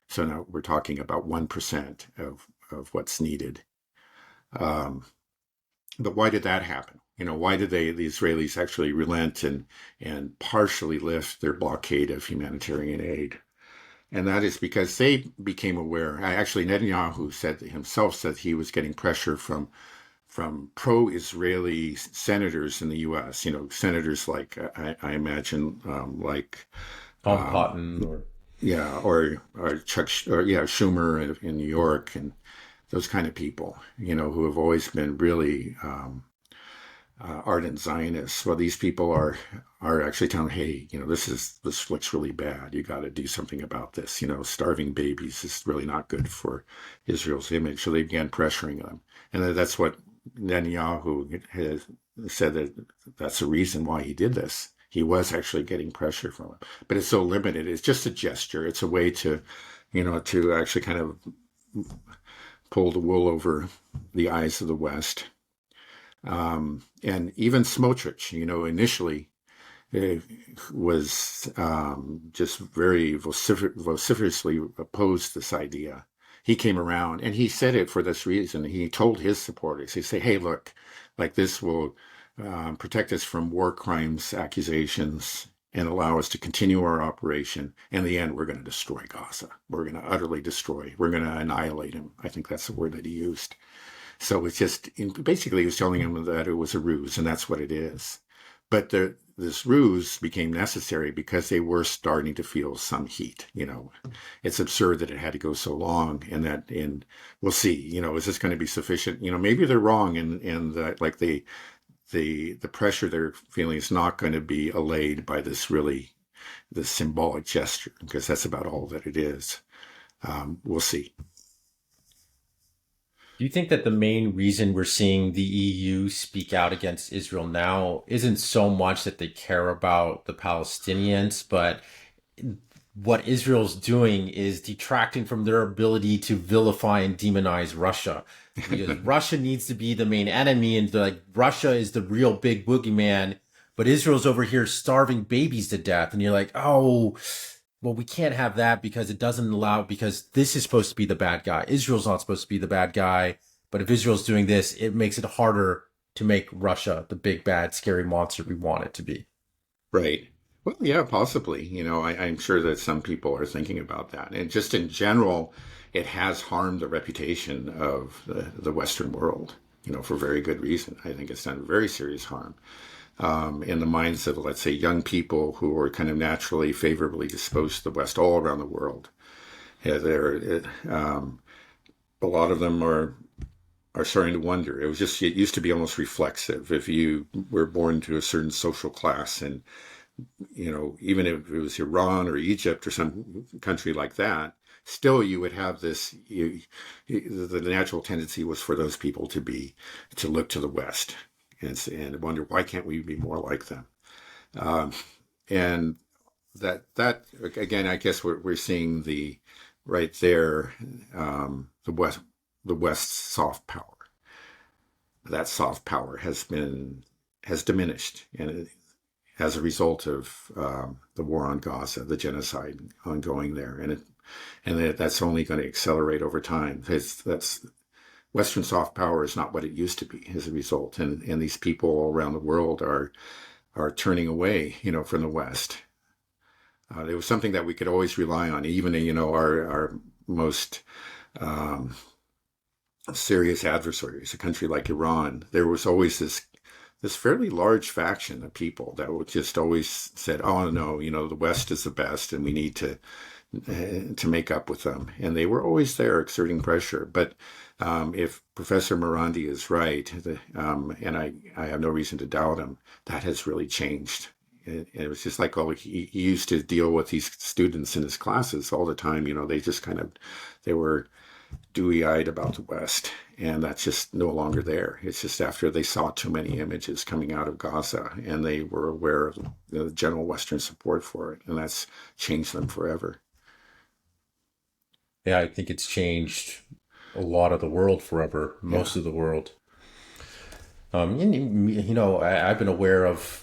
So now we're talking about 1% of what's needed. But why did that happen? Why did the Israelis actually relent and partially lift their blockade of humanitarian aid? And that is because they became aware. Actually, Netanyahu himself said he was getting pressure from pro-Israeli senators in the U.S. Senators like I imagine like Tom Cotton or or Chuck Schumer in New York, and those kind of people, who have always been really ardent Zionists. Well, these people are actually telling, hey, this looks really bad. You got to do something about this. Starving babies is really not good for Israel's image. So they began pressuring them, and that's what Netanyahu has said, that's the reason why he did this. He was actually getting pressure from him, but it's so limited. It's just a gesture. It's a way to, to actually kind of pull the wool over the eyes of the West. And even Smotrich, initially was just very vociferously opposed this idea. He came around and he said it for this reason. He told his supporters, he said, hey, look, like this will protect us from war crimes accusations and allow us to continue our operation. In the end, we're going to destroy Gaza. We're going to utterly destroy. We're going to annihilate him. I think that's the word that he used. So it's just basically he was telling him that it was a ruse, and that's what it is. But this ruse became necessary because they were starting to feel some heat. It's absurd that it had to go so long, and we'll see. Is this going to be sufficient? Maybe they're wrong, and like the pressure they're feeling is not going to be allayed by this symbolic gesture, because that's about all that it is. We'll see. Do you think that the main reason we're seeing the EU speak out against Israel now isn't so much that they care about the Palestinians, but what Israel's doing is detracting from their ability to vilify and demonize Russia? Because Russia needs to be the main enemy, and like Russia is the real big boogeyman, but Israel's over here starving babies to death, and you're like, oh, well, we can't have that because it doesn't allow, because this is supposed to be the bad guy. Israel's not supposed to be the bad guy. But if Israel's doing this, it makes it harder to make Russia the big, bad, scary monster we want it to be. Right. Well, yeah, possibly. I'm sure that some people are thinking about that. And just in general, it has harmed the reputation of the Western world, for very good reason. I think it's done very serious harm in the minds of, let's say, young people who are kind of naturally favorably disposed to the West all around the world. Yeah, a lot of them are starting to wonder. It used to be almost reflexive. If you were born to a certain social class, and even if it was Iran or Egypt or some country like that, still you would have this. The natural tendency was for those people to look to the West and wonder, why can't we be more like them? And that again, I guess we're seeing right there, the West's soft power. That soft power has diminished, and as a result of the war on Gaza, the genocide ongoing there, that's only going to accelerate over time. That's Western soft power is not what it used to be as a result, and these people around the world are turning away, from the West. It was something that we could always rely on, even our most serious adversaries, a country like Iran. There was always this fairly large faction of people that would just always said, "Oh no, the West is the best, and we need to make up with them." And they were always there exerting pressure. But if Professor Morandi is right, and I have no reason to doubt him, that has really changed. It was just like, he used to deal with these students in his classes all the time. They just they were dewy-eyed about the West, and that's just no longer there. It's just after they saw too many images coming out of Gaza, and they were aware of the general Western support for it, and that's changed them forever. Yeah, I think it's changed a lot of the world forever, Yeah. most of the world. I've been aware of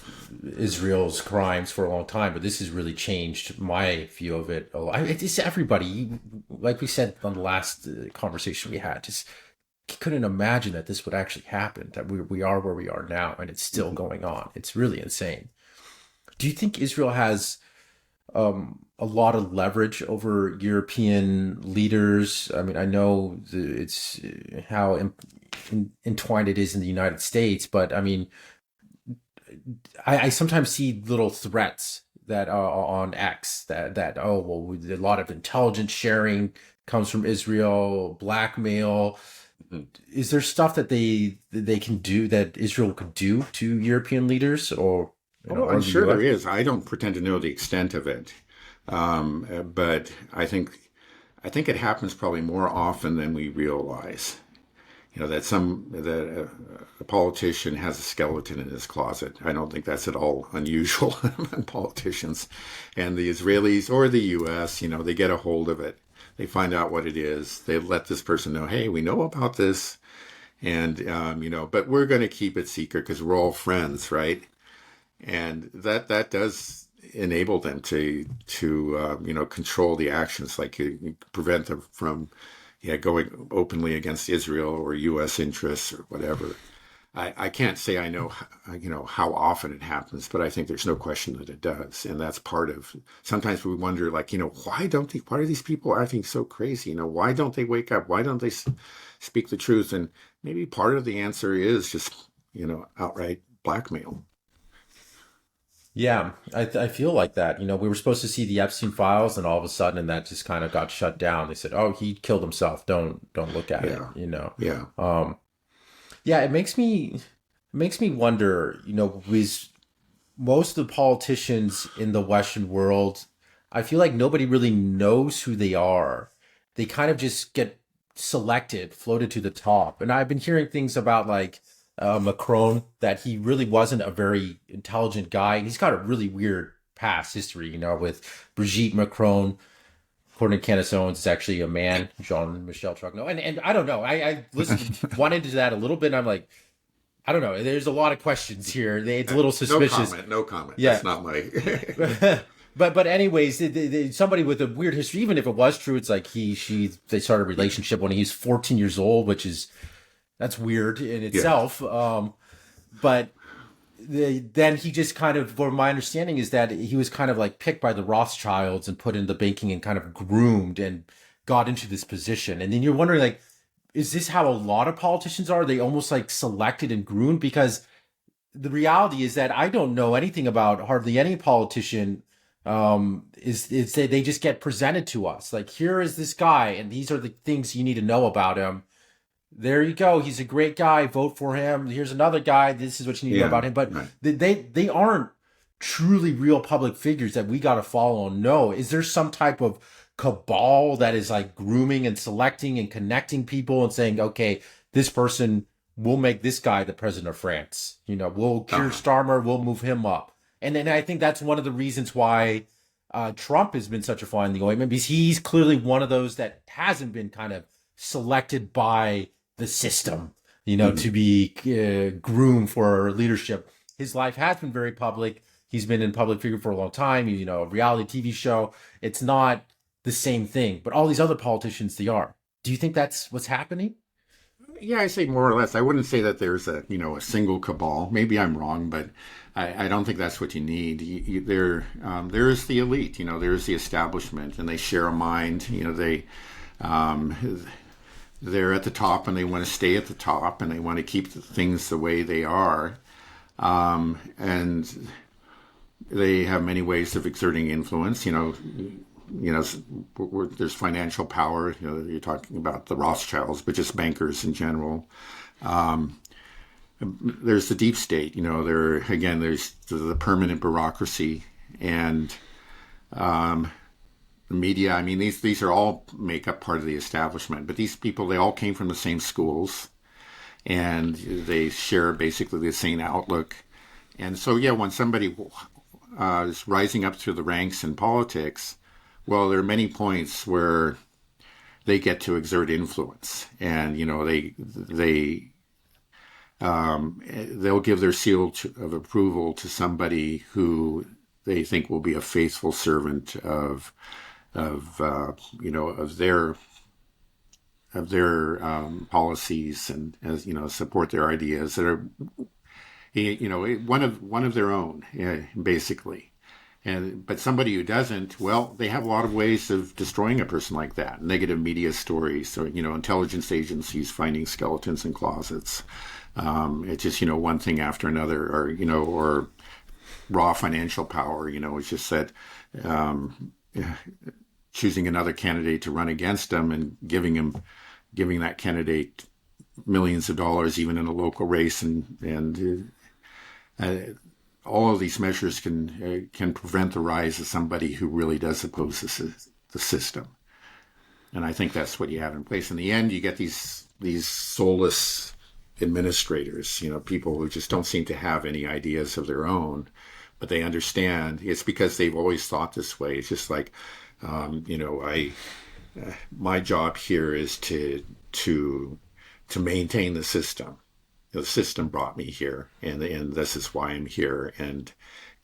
Israel's crimes for a long time, but this has really changed my view of it a lot. It's everybody, like we said on the last conversation we had, just couldn't imagine that this would actually happen, that we are where we are now, and it's still Mhm. going on. It's really insane. Do you think Israel has a lot of leverage over European leaders? I mean, I know it's how entwined it is in the United States, but I mean, I sometimes see little threats that are on X that oh well, a lot of intelligence sharing comes from Israel, blackmail. Mhm. Is there stuff that they can do, that Israel could do to European leaders, or Oh, I'm or the sure there U.S.? is. I don't pretend to know the extent of it, but I think it happens probably more often than we realize. That a politician has a skeleton in his closet. I don't think that's at all unusual in politicians, and the Israelis or the U.S. They get a hold of it. They find out what it is. They let this person know, hey, we know about this, and but we're going to keep it secret because we're all friends, right? And that does enable them to control the actions, like you prevent them from going openly against Israel or U.S. interests or whatever. I can't say I know how often it happens, but I think there's no question that it does, and that's part of. Sometimes we wonder, like, why are these people acting so crazy? Why don't they wake up? Why don't they speak the truth? And maybe part of the answer is just outright blackmail. Yeah, I feel like that. We were supposed to see the Epstein files, and all of a sudden, that just kind of got shut down. They said, "Oh, he killed himself. Don't look at it." Yeah, yeah. Yeah, it makes me wonder. With most of the politicians in the Western world, I feel like nobody really knows who they are. They kind of just get selected, floated to the top. And I've been hearing things about like Macron, that he really wasn't a very intelligent guy. He's got a really weird past history, with Brigitte Macron. According to Candace Owens, it's actually a man, Jean-Michel Trogno. And I don't know. I listened, went into that a little bit, and I'm like, I don't know. There's a lot of questions here. It's a little No suspicious. comment. No comment. Yeah. That's not my. But anyways, somebody with a weird history, even if it was true, it's like they started a relationship when he's 14 years old, that's weird in Yeah. itself. But then he just kind of, for my understanding, is that he was kind of like picked by the Rothschilds and put into banking and kind of groomed and got into this position. And then you're wondering, like, is this how a lot of politicians are? They almost like selected and groomed? Because the reality is that I don't know anything about hardly any politician. Is they just get presented to us like, here is this guy, and these are the things you need to know about him. There you go. He's a great guy. Vote for him. Here's another guy. This is what you need to know Yeah. about him. But Right. they aren't truly real public figures that we got to follow and know. Is there some type of cabal that is like grooming and selecting and connecting people and saying, okay, this person, we'll make this guy the president of France. We'll Keir Uh-huh. Starmer, we'll move him up. And then I think that's one of the reasons why Trump has been such a fly in the ointment, because he's clearly one of those that hasn't been kind of selected by the system, Mhm. to be groomed for leadership. His life has been very public. He's been in public figure for a long time. A reality TV show. It's not the same thing, but all these other politicians, they are. Do you think that's what's happening? Yeah, I say more or less. I wouldn't say that there's a single cabal. Maybe I'm wrong, but I don't think that's what you need. There is the elite. There's the establishment, and they share a mind. Um, they're at the top, and they want to stay at the top, and they want to keep things the way they are. And they have many ways of exerting influence. There's financial power. You're talking about the Rothschilds, but just bankers in general. There's the deep state. There's the permanent bureaucracy and the media. I mean, these are all make up part of the establishment. But these people, they all came from the same schools, and they share basically the same outlook. And so, yeah, when somebody is rising up through the ranks in politics, well, there are many points where they get to exert influence, and they'll give their seal of approval to somebody who they think will be a faithful servant of their policies, and as support their ideas that are one of their own, basically. But somebody who doesn't, well, they have a lot of ways of destroying a person like that. Negative media stories, or intelligence agencies finding skeletons in closets. It's just one thing after another, or raw financial power. It's just that choosing another candidate to run against them and giving that candidate millions of dollars, even in a local race, and all of these measures can prevent the rise of somebody who really does oppose the system. And I think that's what you have in place. In the end, you get these soulless administrators, people who just don't seem to have any ideas of their own, but they understand. It's because they've always thought this way. It's just like, my job here is to to maintain the system. The system brought me here, and this is why I'm here, and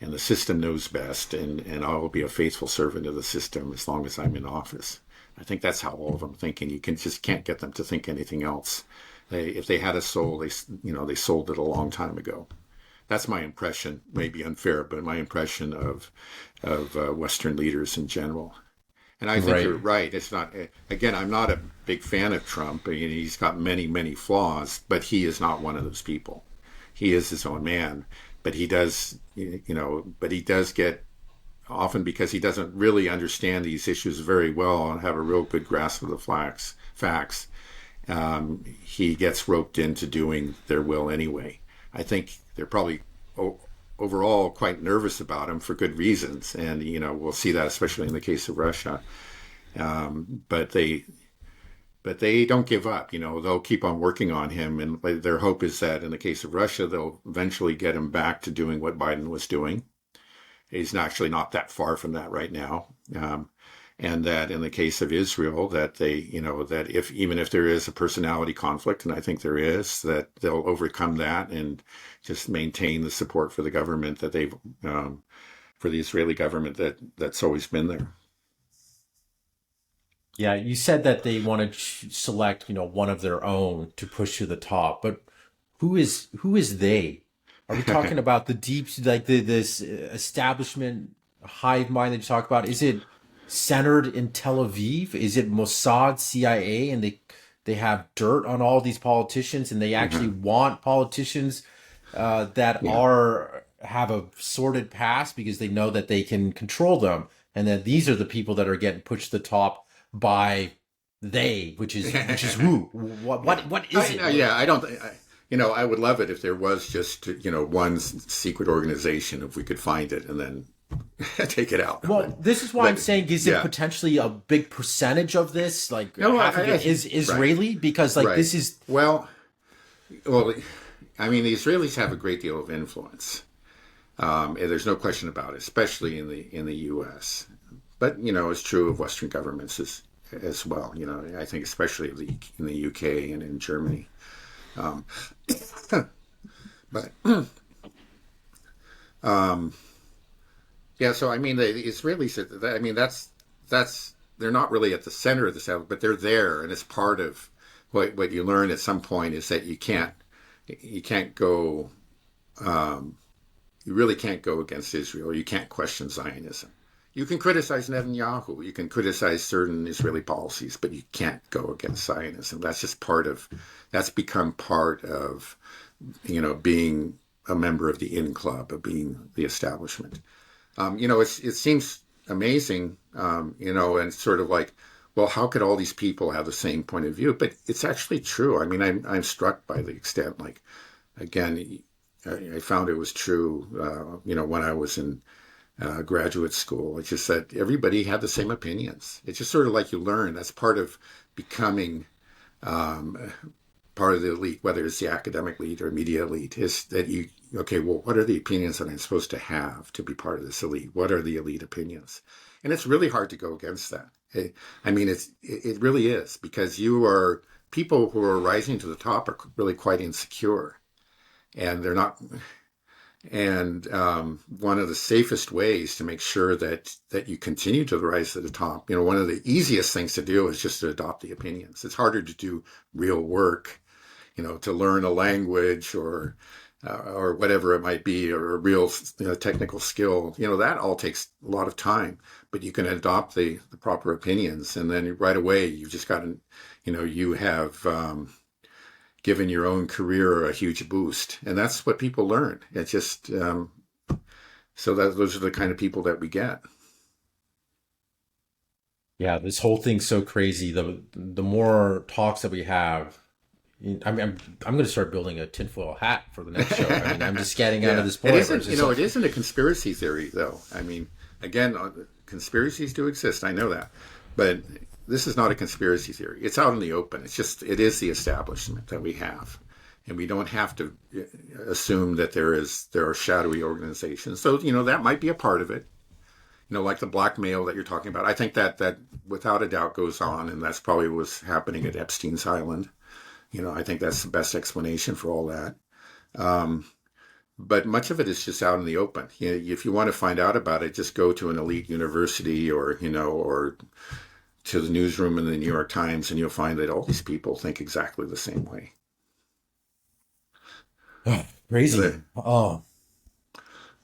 the system knows best, and I will be a faithful servant of the system as long as I'm in office. I think that's how all of them think, and you can just can't get them to think anything else. If they had a soul, they sold it a long time ago. That's my impression. Maybe unfair, but my impression of Western leaders in general. And I think Right. you're right. It's not, again, I'm not a big fan of Trump. I mean, he's got many, many flaws, but he is not one of those people. He is his own man, but he does, but he does get, often because he doesn't really understand these issues very well and have a real good grasp of the facts, he gets roped into doing their will anyway. I think they're probably overall quite nervous about him for good reasons, and we'll see that especially in the case of Russia. But they don't give up. They'll keep on working on him, and their hope is that in the case of Russia, they'll eventually get him back to doing what Biden was doing. He's actually not that far from that right now. And that in the case of Israel, that that if even if there is a personality conflict, and I think there is, that they'll overcome that and just maintain the support for the government that they've for the Israeli government that's always been there. Yeah, you said that they want to select, one of their own to push to the top, but who is they? Are we talking about the deep, like this establishment hive mind that you talk about? Is it centered in Tel Aviv? Is it Mossad, CIA, and they have dirt on all these politicians, and they actually Hmm. want politicians that Yeah. are have a sordid past because they know that they can control them, and that these are the people that are getting pushed to the top by they, which is who? What Yeah. what is it? Yeah, I don't. I would love it if there was just one secret organization, if we could find it and then take it out. Well, this is why I'm But saying, is it yeah, potentially a big percentage of this? Like no, half of it is right, Israeli? Because like right. this is Well, I mean, the Israelis have a great deal of influence. And there's no question about it, especially in the U.S. But it's true of Western governments as well. I think especially in the UK and in Germany. Um, but um, yeah, so I mean, the Israelis. I mean, that's they're not really at the center of this, but they're there, and it's part of what you learn at some point is that you can't go. Um, you really can't go against Israel. You can't question Zionism. You can criticize Netanyahu. You can criticize certain Israeli policies, but you can't go against Zionism. That's just that's become part of, being a member of the in club, of being the establishment. It seems amazing, and sort of like, well, how could all these people have the same point of view? But it's actually true. I mean, I'm struck by the extent, like, again, I found it was true, when I was in graduate school. It's just that everybody had the same opinions. It's just sort of like you learn. That's part of becoming um, part of the elite, whether it's the academic elite or media elite, is that okay, well, what are the opinions that I'm supposed to have to be part of this elite? What are the elite opinions? And it's really hard to go against that. I mean, it really is, because people who are rising to the top are really quite insecure, and they're not. And one of the safest ways to make sure that you continue to rise to the top, one of the easiest things to do is just to adopt the opinions. It's harder to do real work, to learn a language or whatever it might be, or a real technical skill. That all takes a lot of time. But you can adopt the proper opinions, and then right away you've just got to, you have. Given your own career a huge boost, and that's what people learn. It's just so that those are the kind of people that we get. yeah, this whole thing's so crazy. The more talks that we have, I mean, I'm going to start building a tinfoil hat for the next show. I mean, I'm just getting out of Yeah, this it point where isn't. it's just like, It isn't a conspiracy theory, though. I mean, again, conspiracies do exist. I know that, but this is not a conspiracy theory. It's out in the open. It is the establishment that we have, and we don't have to assume that there are shadowy organizations. So that might be a part of it. like the blackmail that you're talking about. I think that without a doubt goes on, and that's probably what's happening at Epstein's Island. I think that's the best explanation for all that. Um, but much of it is just out in the open. If you want to find out about it, just go to an elite university, or to the newsroom in the New York Times, and you'll find that all these people think exactly the same way. Crazy. Oh,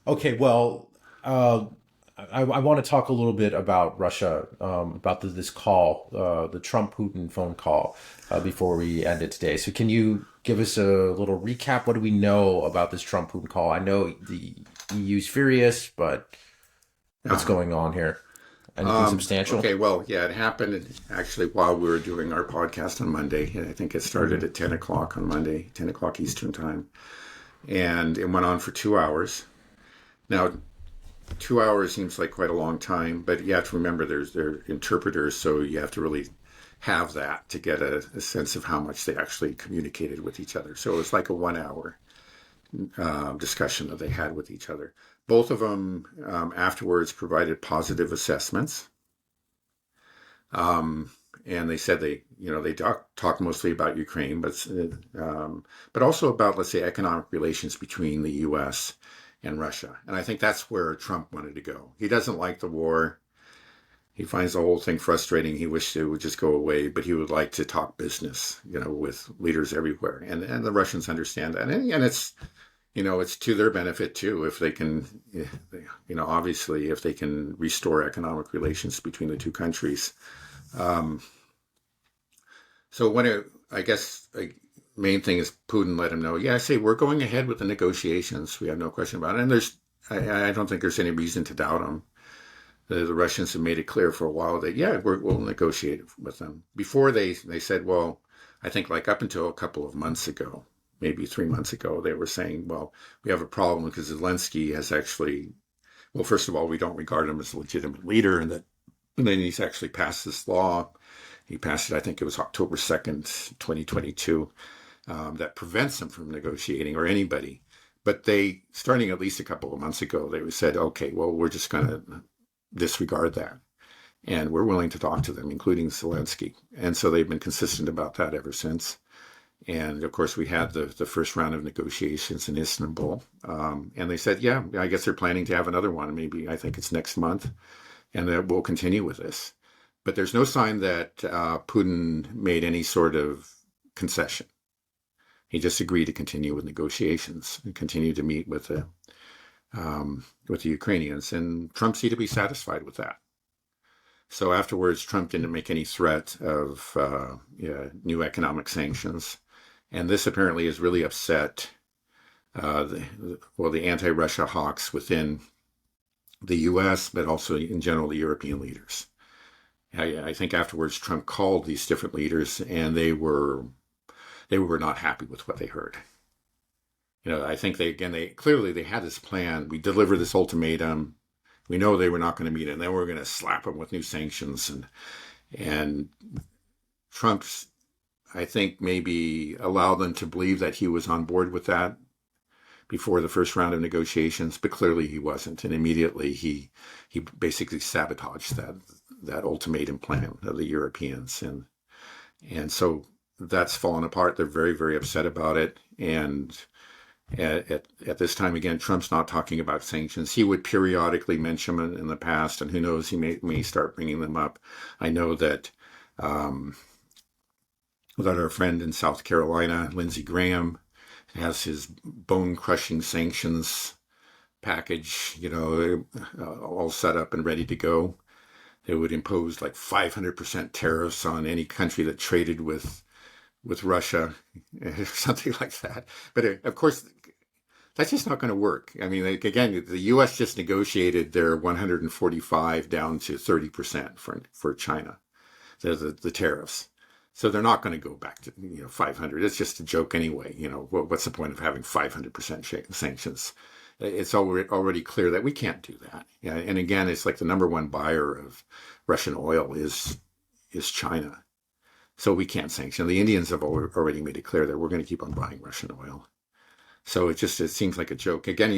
okay. Well, I want to talk a little bit about Russia, about this call, the Trump-Putin phone call, before we end it today. So, can you give us a little recap? What do we know about this Trump-Putin call? I know the EU's furious, but what's Uh, going on here? Anything substantial? okay, well, yeah, it happened actually while we were doing our podcast on Monday. And I think it started Hmm. at 10 o'clock on Monday, 10 o'clock Eastern time. And it went on for 2 hours. Now, 2 hours seems like quite a long time, but you have to remember they're interpreters, so you have to really have that to get a sense of how much they actually communicated with each other. So it was like a 1 hour discussion that they had with each other. Both of them afterwards provided positive assessments. Um, and they said they talked mostly about Ukraine, but also about, let's say, economic relations between the U.S. and Russia. And I think that's where Trump wanted to go. He doesn't like the war. He finds the whole thing frustrating. He wished it would just go away, but he would like to talk business, with leaders everywhere. And the Russians understand that. And it's to their benefit too, if they can, obviously, if they can restore economic relations between the two countries. Um, so I guess the main thing is Putin let him know, yeah, I say we're going ahead with the negotiations. We have no question about it. And I don't think there's any reason to doubt him. The Russians have made it clear for a while that, yeah, we'll negotiate with them. Before they said, well, I think like up until a couple of months ago, maybe 3 months ago, they were saying, well, we have a problem because Zelensky has actually, well, first of all, we don't regard him as a legitimate leader, and then he's actually passed this law. He passed it, I think it was October 2nd, 2022, that prevents him from negotiating, or anybody. But starting at least a couple of months ago, they said, okay, well, we're just going to disregard that. And we're willing to talk to them, including Zelensky. And so they've been consistent about that ever since. And of course, we had the first round of negotiations in Istanbul. And they said, yeah, I guess they're planning to have another one. Maybe I think it's next month. And that we'll continue with this. But there's no sign that Putin made any sort of concession. He just agreed to continue with negotiations and continue to meet with the Ukrainians. And Trump seemed to be satisfied with that. So afterwards, Trump didn't make any threat of new economic sanctions. And this apparently has really upset the anti-Russia hawks within the U.S., but also in general the European leaders. I think afterwards Trump called these different leaders, and they were not happy with what they heard. I think they clearly they had this plan. We deliver this ultimatum. We know they were not going to meet it, and then we're going to slap them with new sanctions. And Trump's, I think, maybe allowed them to believe that he was on board with that before the first round of negotiations, but clearly he wasn't. And immediately he basically sabotaged that ultimatum plan of the Europeans. And so that's fallen apart. They're very, very upset about it. And at this time, again, Trump's not talking about sanctions. He would periodically mention them in the past, and who knows, he may start bringing them up. I know that that our friend in South Carolina, Lindsey Graham, has his bone-crushing sanctions package, all set up and ready to go. They would impose like 500% tariffs on any country that traded with Russia, something like that. But of course, that's just not going to work. I mean, again, the U.S. just negotiated their 145 down to 30% for China, the tariffs. So they're not going to go back to 500. It's just a joke anyway. What's the point of having 500% sanctions? It's already clear that we can't do that. Yeah, and again, it's like the number one buyer of Russian oil is China. So we can't sanction. The Indians have already made it clear that we're going to keep on buying Russian oil. So it seems like a joke. Again,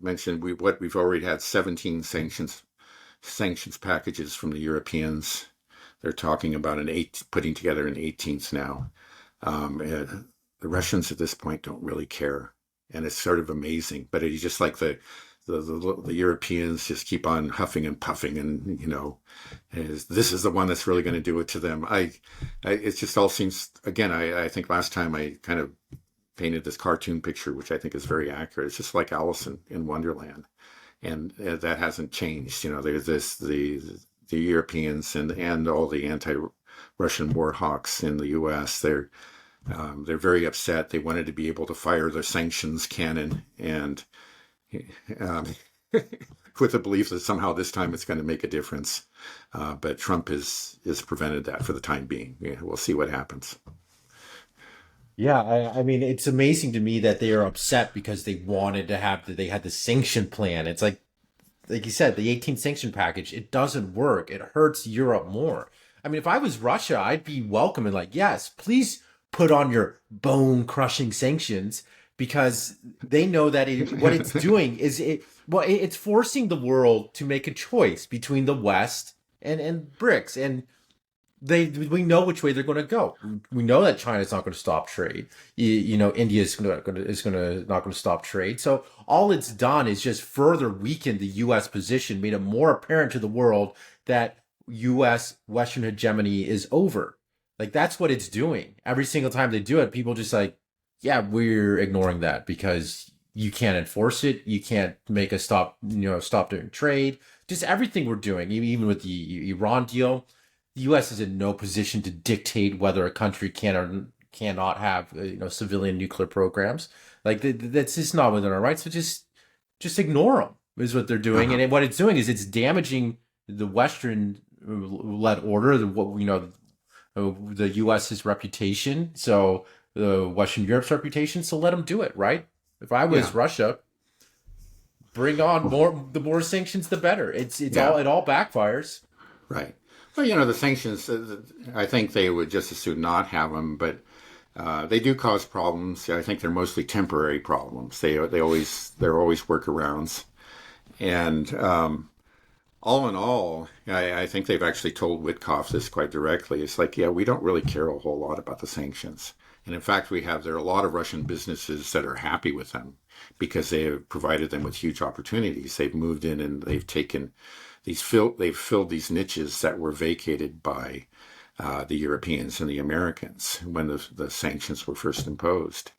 mentioned what we've already had 17 sanctions packages from the Europeans. They're talking about putting together an 18th now. The Russians at this point don't really care, and it's sort of amazing. But it's just like the Europeans just keep on huffing and puffing, and this is the one that's really going to do it to them. It just all seems, again. I think last time I kind of painted this cartoon picture, which I think is very accurate. It's just like Alice in Wonderland, and that hasn't changed. There's the Europeans and all the anti-Russian war hawks in the U.S. They're very upset. They wanted to be able to fire their sanctions cannon, and um, with the belief that somehow this time it's going to make a difference. But Trump has prevented that for the time being. Yeah, we'll see what happens. Yeah, I mean, it's amazing to me that they are upset because they had the sanction plan. It's like you said, the 18 sanction package, it doesn't work. It hurts Europe more. I mean, if I was Russia, I'd be welcoming, like, yes, please put on your bone crushing sanctions because they know that what it's doing is it's forcing the world to make a choice between the West and BRICS. And we know which way they're going to go. We know that China's not going to stop trade. India is not going to stop trade. So all it's done is just further weaken the U.S. position, made it more apparent to the world that U.S. Western hegemony is over. Like that's what it's doing. Every single time they do it, people just like, yeah, we're ignoring that because you can't enforce it. You can't make a stop doing trade. Just everything we're doing, even with the Iran deal, the U.S. is in no position to dictate whether a country can or cannot have civilian nuclear programs. Like that's just not within our rights. So just ignore them is what they're doing, Uh-huh. and what it's doing is it's damaging the Western led order. The U.S.'s reputation. So Western Europe's reputation. So let them do it, right? If I was Yeah. Russia, bring on more. The more sanctions, the better. Yeah. It all backfires. Right. Well, the sanctions, I think they would just as soon not have them, but they do cause problems. I think they're mostly temporary problems. They're always workarounds. And all in all, I think they've actually told Witkoff this quite directly. It's like, yeah, we don't really care a whole lot about the sanctions. And in fact, there are a lot of Russian businesses that are happy with them because they have provided them with huge opportunities. They've moved in and they've filled these niches that were vacated by the Europeans and the Americans when the sanctions were first imposed.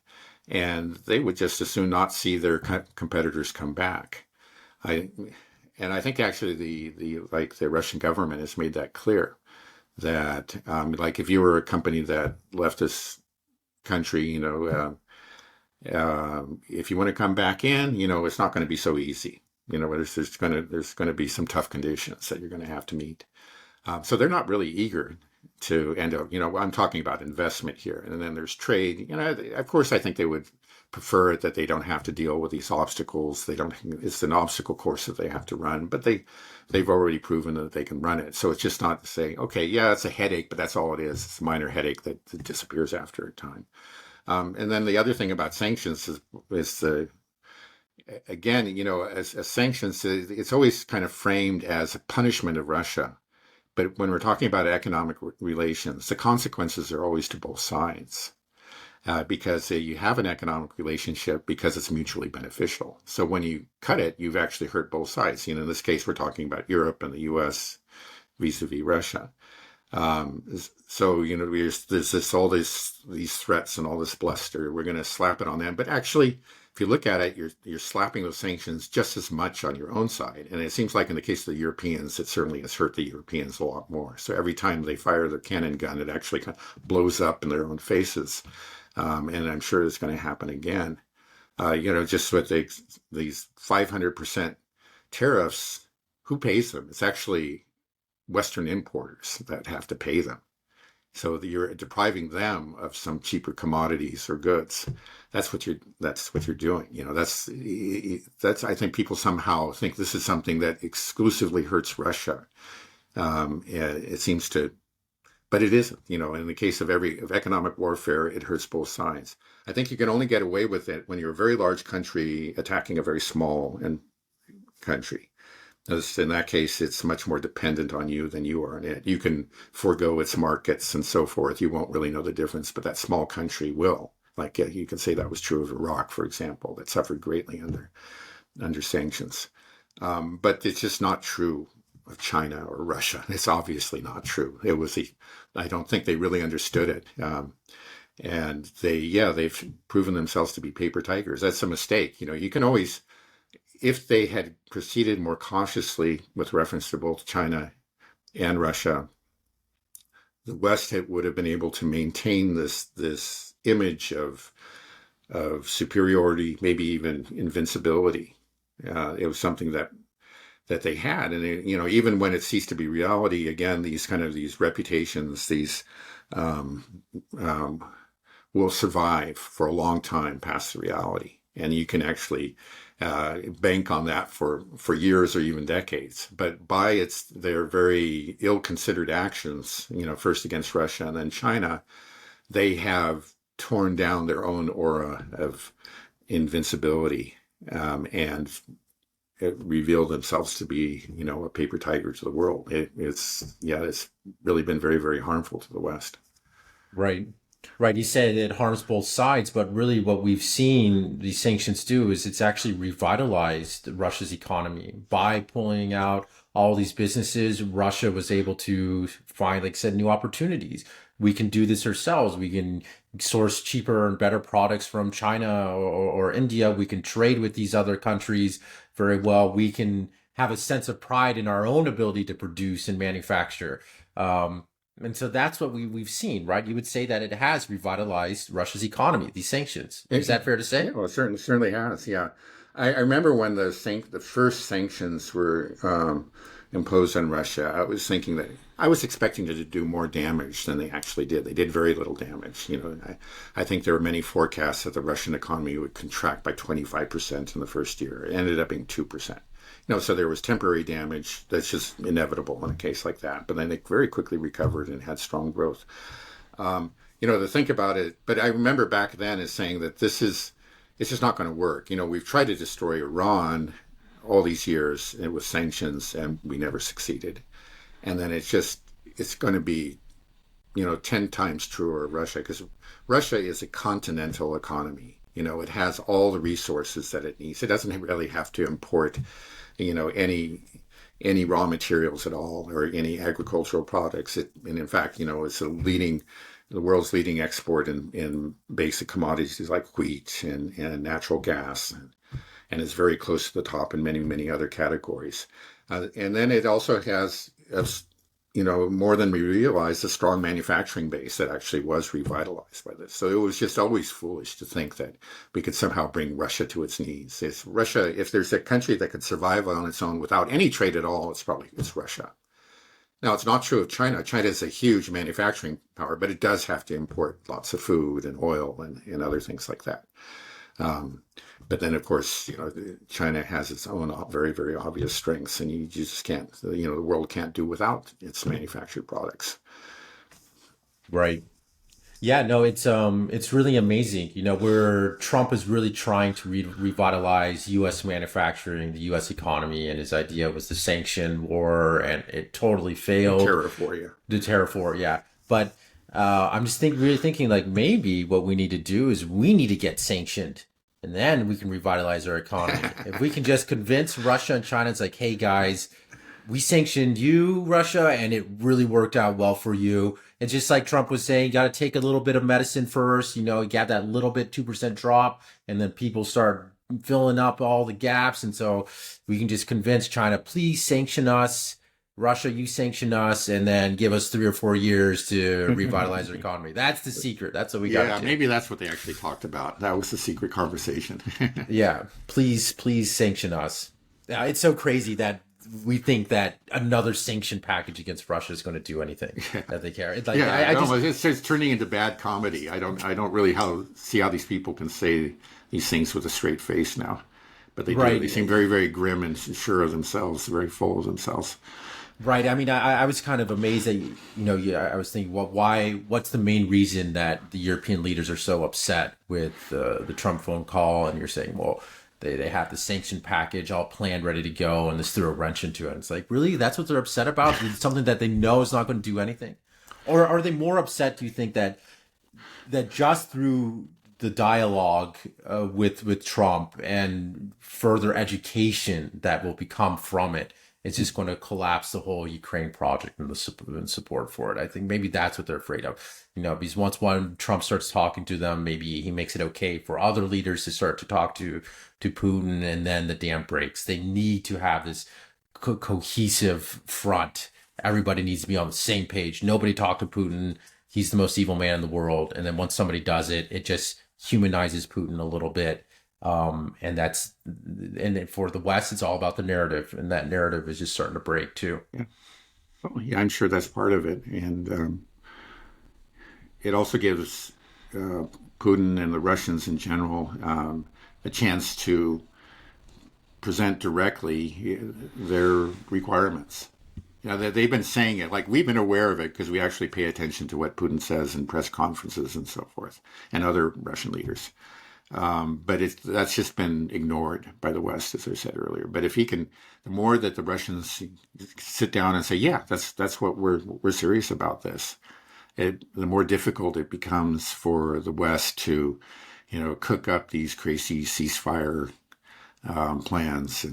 And they would just as soon not see their competitors come back. I and I think actually the Russian government has made that clear that like if you were a company that left this country, if you want to come back in, it's not going to be so easy. There's going to be some tough conditions that you're going to have to meet. So they're not really eager to end up. I'm talking about investment here, and then there's trade. Of course, I think they would prefer it that they don't have to deal with these obstacles. They don't. It's an obstacle course that they have to run, but they've already proven that they can run it. So it's just not saying, okay, yeah, it's a headache, but that's all it is. It's a minor headache that disappears after a time. And then the other thing about sanctions is the again, as sanctions, it's always kind of framed as a punishment of Russia. But when we're talking about economic relations, the consequences are always to both sides because you have an economic relationship because it's mutually beneficial. So when you cut it, you've actually hurt both sides. In this case, we're talking about Europe and the U.S. vis-a-vis Russia. So there's all these threats and all this bluster. We're going to slap it on them, but actually, if you look at it, you're slapping those sanctions just as much on your own side. And it seems like in the case of the Europeans, it certainly has hurt the Europeans a lot more. So every time they fire their cannon gun, it actually kind of blows up in their own faces. And I'm sure it's going to happen again. Just with these 500% tariffs, who pays them? It's actually Western importers that have to pay them. So you're depriving them of some cheaper commodities or goods. That's what you're doing. That's I think people somehow think this is something that exclusively hurts Russia. It seems to But it isn't. In the case of economic warfare, it hurts both sides. I think you can only get away with it when you're a very large country attacking a very small and country. As in that case, it's much more dependent on you than you are on it. You can forego its markets and so forth. You won't really know the difference, but that small country will. Like you can say that was true of Iraq, for example, that suffered greatly under sanctions. But it's just not true of China or Russia. It's obviously not true. I don't think they really understood it. And they've proven themselves to be paper tigers. That's a mistake. You can always, if they had proceeded more cautiously with reference to both China and Russia, the West would have been able to maintain this image of superiority, maybe even invincibility. It was something that they had, and even when it ceased to be reality, again, these reputations, these um, um, will survive for a long time past the reality, and you can actually bank on that for years or even decades. But by their very ill-considered actions, first against Russia and then China, they have torn down their own aura of invincibility, and it revealed themselves to be, a paper tiger to the world. It's really been very, very harmful to the West. Right. Right. You said it harms both sides, but really what we've seen these sanctions do is it's actually revitalized Russia's economy by pulling out all these businesses. Russia was able to find, like I said, new opportunities. We can do this ourselves. We can source cheaper and better products from China or India. We can trade with these other countries very well. We can have a sense of pride in our own ability to produce and manufacture. And so that's what we've seen, right? You would say that it has revitalized Russia's economy, these sanctions. Is that fair to say? Yeah, well, it certainly has. Yeah, I remember when the first sanctions were imposed on Russia. I was expecting it to do more damage than they actually did. They did very little damage. I think there were many forecasts that the Russian economy would contract by 25% in the first year. It ended up being 2%. So there was temporary damage that's just inevitable in a case like that. But then they very quickly recovered and had strong growth. To think about it, but I remember back then as saying that it's just not going to work. We've tried to destroy Iran all these years with sanctions, and we never succeeded. And then it's going to be, 10 times truer of Russia, because Russia is a continental economy. It has all the resources that it needs. It doesn't really have to import, any raw materials at all or any agricultural products. And in fact, it's the world's leading export in basic commodities like wheat and natural gas, and is very close to the top in many, many other categories. And then it also has, more than we realized, a strong manufacturing base that actually was revitalized by this. So it was just always foolish to think that we could somehow bring Russia to its knees. If there's a country that could survive on its own without any trade at all, it's Russia. Now, it's not true of China. China is a huge manufacturing power, but it does have to import lots of food and oil and other things like that. But then, of course, China has its own very, very obvious strengths, and you just can't, the world can't do without its manufactured products. Right. Yeah, no, it's really amazing. Where Trump is really trying to revitalize U.S. manufacturing, the U.S. economy, and his idea was the sanction war, and it totally failed. Terror for you. The tariff war, yeah. But I'm just really thinking like maybe what we need to do is we need to get sanctioned, and then we can revitalize our economy. If we can just convince Russia and China, it's like, hey guys, we sanctioned you, Russia, and it really worked out well for you. It's just like Trump was saying, you got to take a little bit of medicine first. You got that little bit, 2% drop, and then people start filling up all the gaps. And so we can just convince China, please sanction us. Russia, you sanction us, and then give us 3 or 4 years to revitalize our economy. That's the secret. That's what we got to do. Yeah, maybe that's what they actually talked about. That was the secret conversation. Yeah, please sanction us. It's so crazy that we think that another sanction package against Russia is going to do anything that they care. It's like, it's turning into bad comedy. I don't really see how these people can say these things with a straight face now, but they do. They seem very, very grim and sure of themselves, very full of themselves. Right. I mean, I was kind of amazed that, I was thinking, well, what's the main reason that the European leaders are so upset with the Trump phone call? And you're saying, well, they have the sanction package all planned, ready to go, and this threw a wrench into it. It's like, really? That's what they're upset about? It's something that they know is not going to do anything? Or are they more upset, do you think, that just through the dialogue with Trump and further education that will become from it, it's just going to collapse the whole Ukraine project and the support for it. I think maybe that's what they're afraid of. Because once one Trump starts talking to them, maybe he makes it okay for other leaders to start to talk to Putin, and then the dam breaks. They need to have this cohesive front. Everybody needs to be on the same page. Nobody talk to Putin. He's the most evil man in the world. And then once somebody does it, it just humanizes Putin a little bit. And for the West, it's all about the narrative, and that narrative is just starting to break too. Yeah. Well, yeah, I'm sure that's part of it. And it also gives Putin and the Russians in general a chance to present directly their requirements. They've been saying it, like we've been aware of it because we actually pay attention to what Putin says in press conferences and so forth, and other Russian leaders. But that's just been ignored by the West, as I said earlier. But if he can, the more that the Russians sit down and say, "Yeah, that's what we're serious about this," the more difficult it becomes for the West to, cook up these crazy ceasefire plans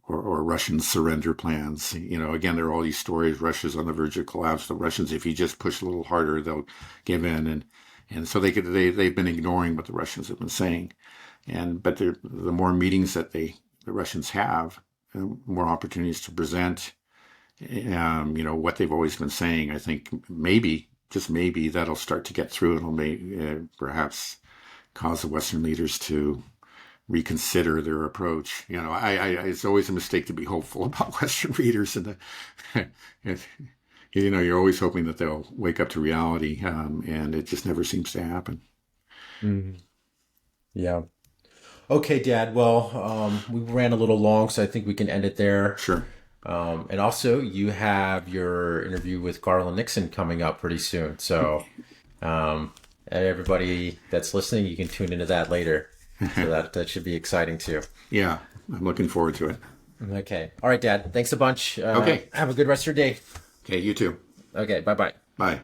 or Russian surrender plans. Again, there are all these stories. Russia's on the verge of collapse. The Russians, if you just push a little harder, they'll give in, and so they've been ignoring what the Russians have been saying, but the more meetings that the Russians have, the more opportunities to present, what they've always been saying. I think maybe, just maybe, that'll start to get through. It'll perhaps cause the Western leaders to reconsider their approach. It's always a mistake to be hopeful about Western readers, and you're always hoping that they'll wake up to reality, and it just never seems to happen. Mhm. Yeah. Okay, Dad. Well, we ran a little long, so I think we can end it there. Sure. And also, you have your interview with Garland Nixon coming up pretty soon. So, everybody that's listening, you can tune into that later. So that should be exciting too. Yeah, I'm looking forward to it. Okay. All right, Dad. Thanks a bunch. Okay. Have a good rest of your day. Okay, you too. Okay. Bye-bye. Bye.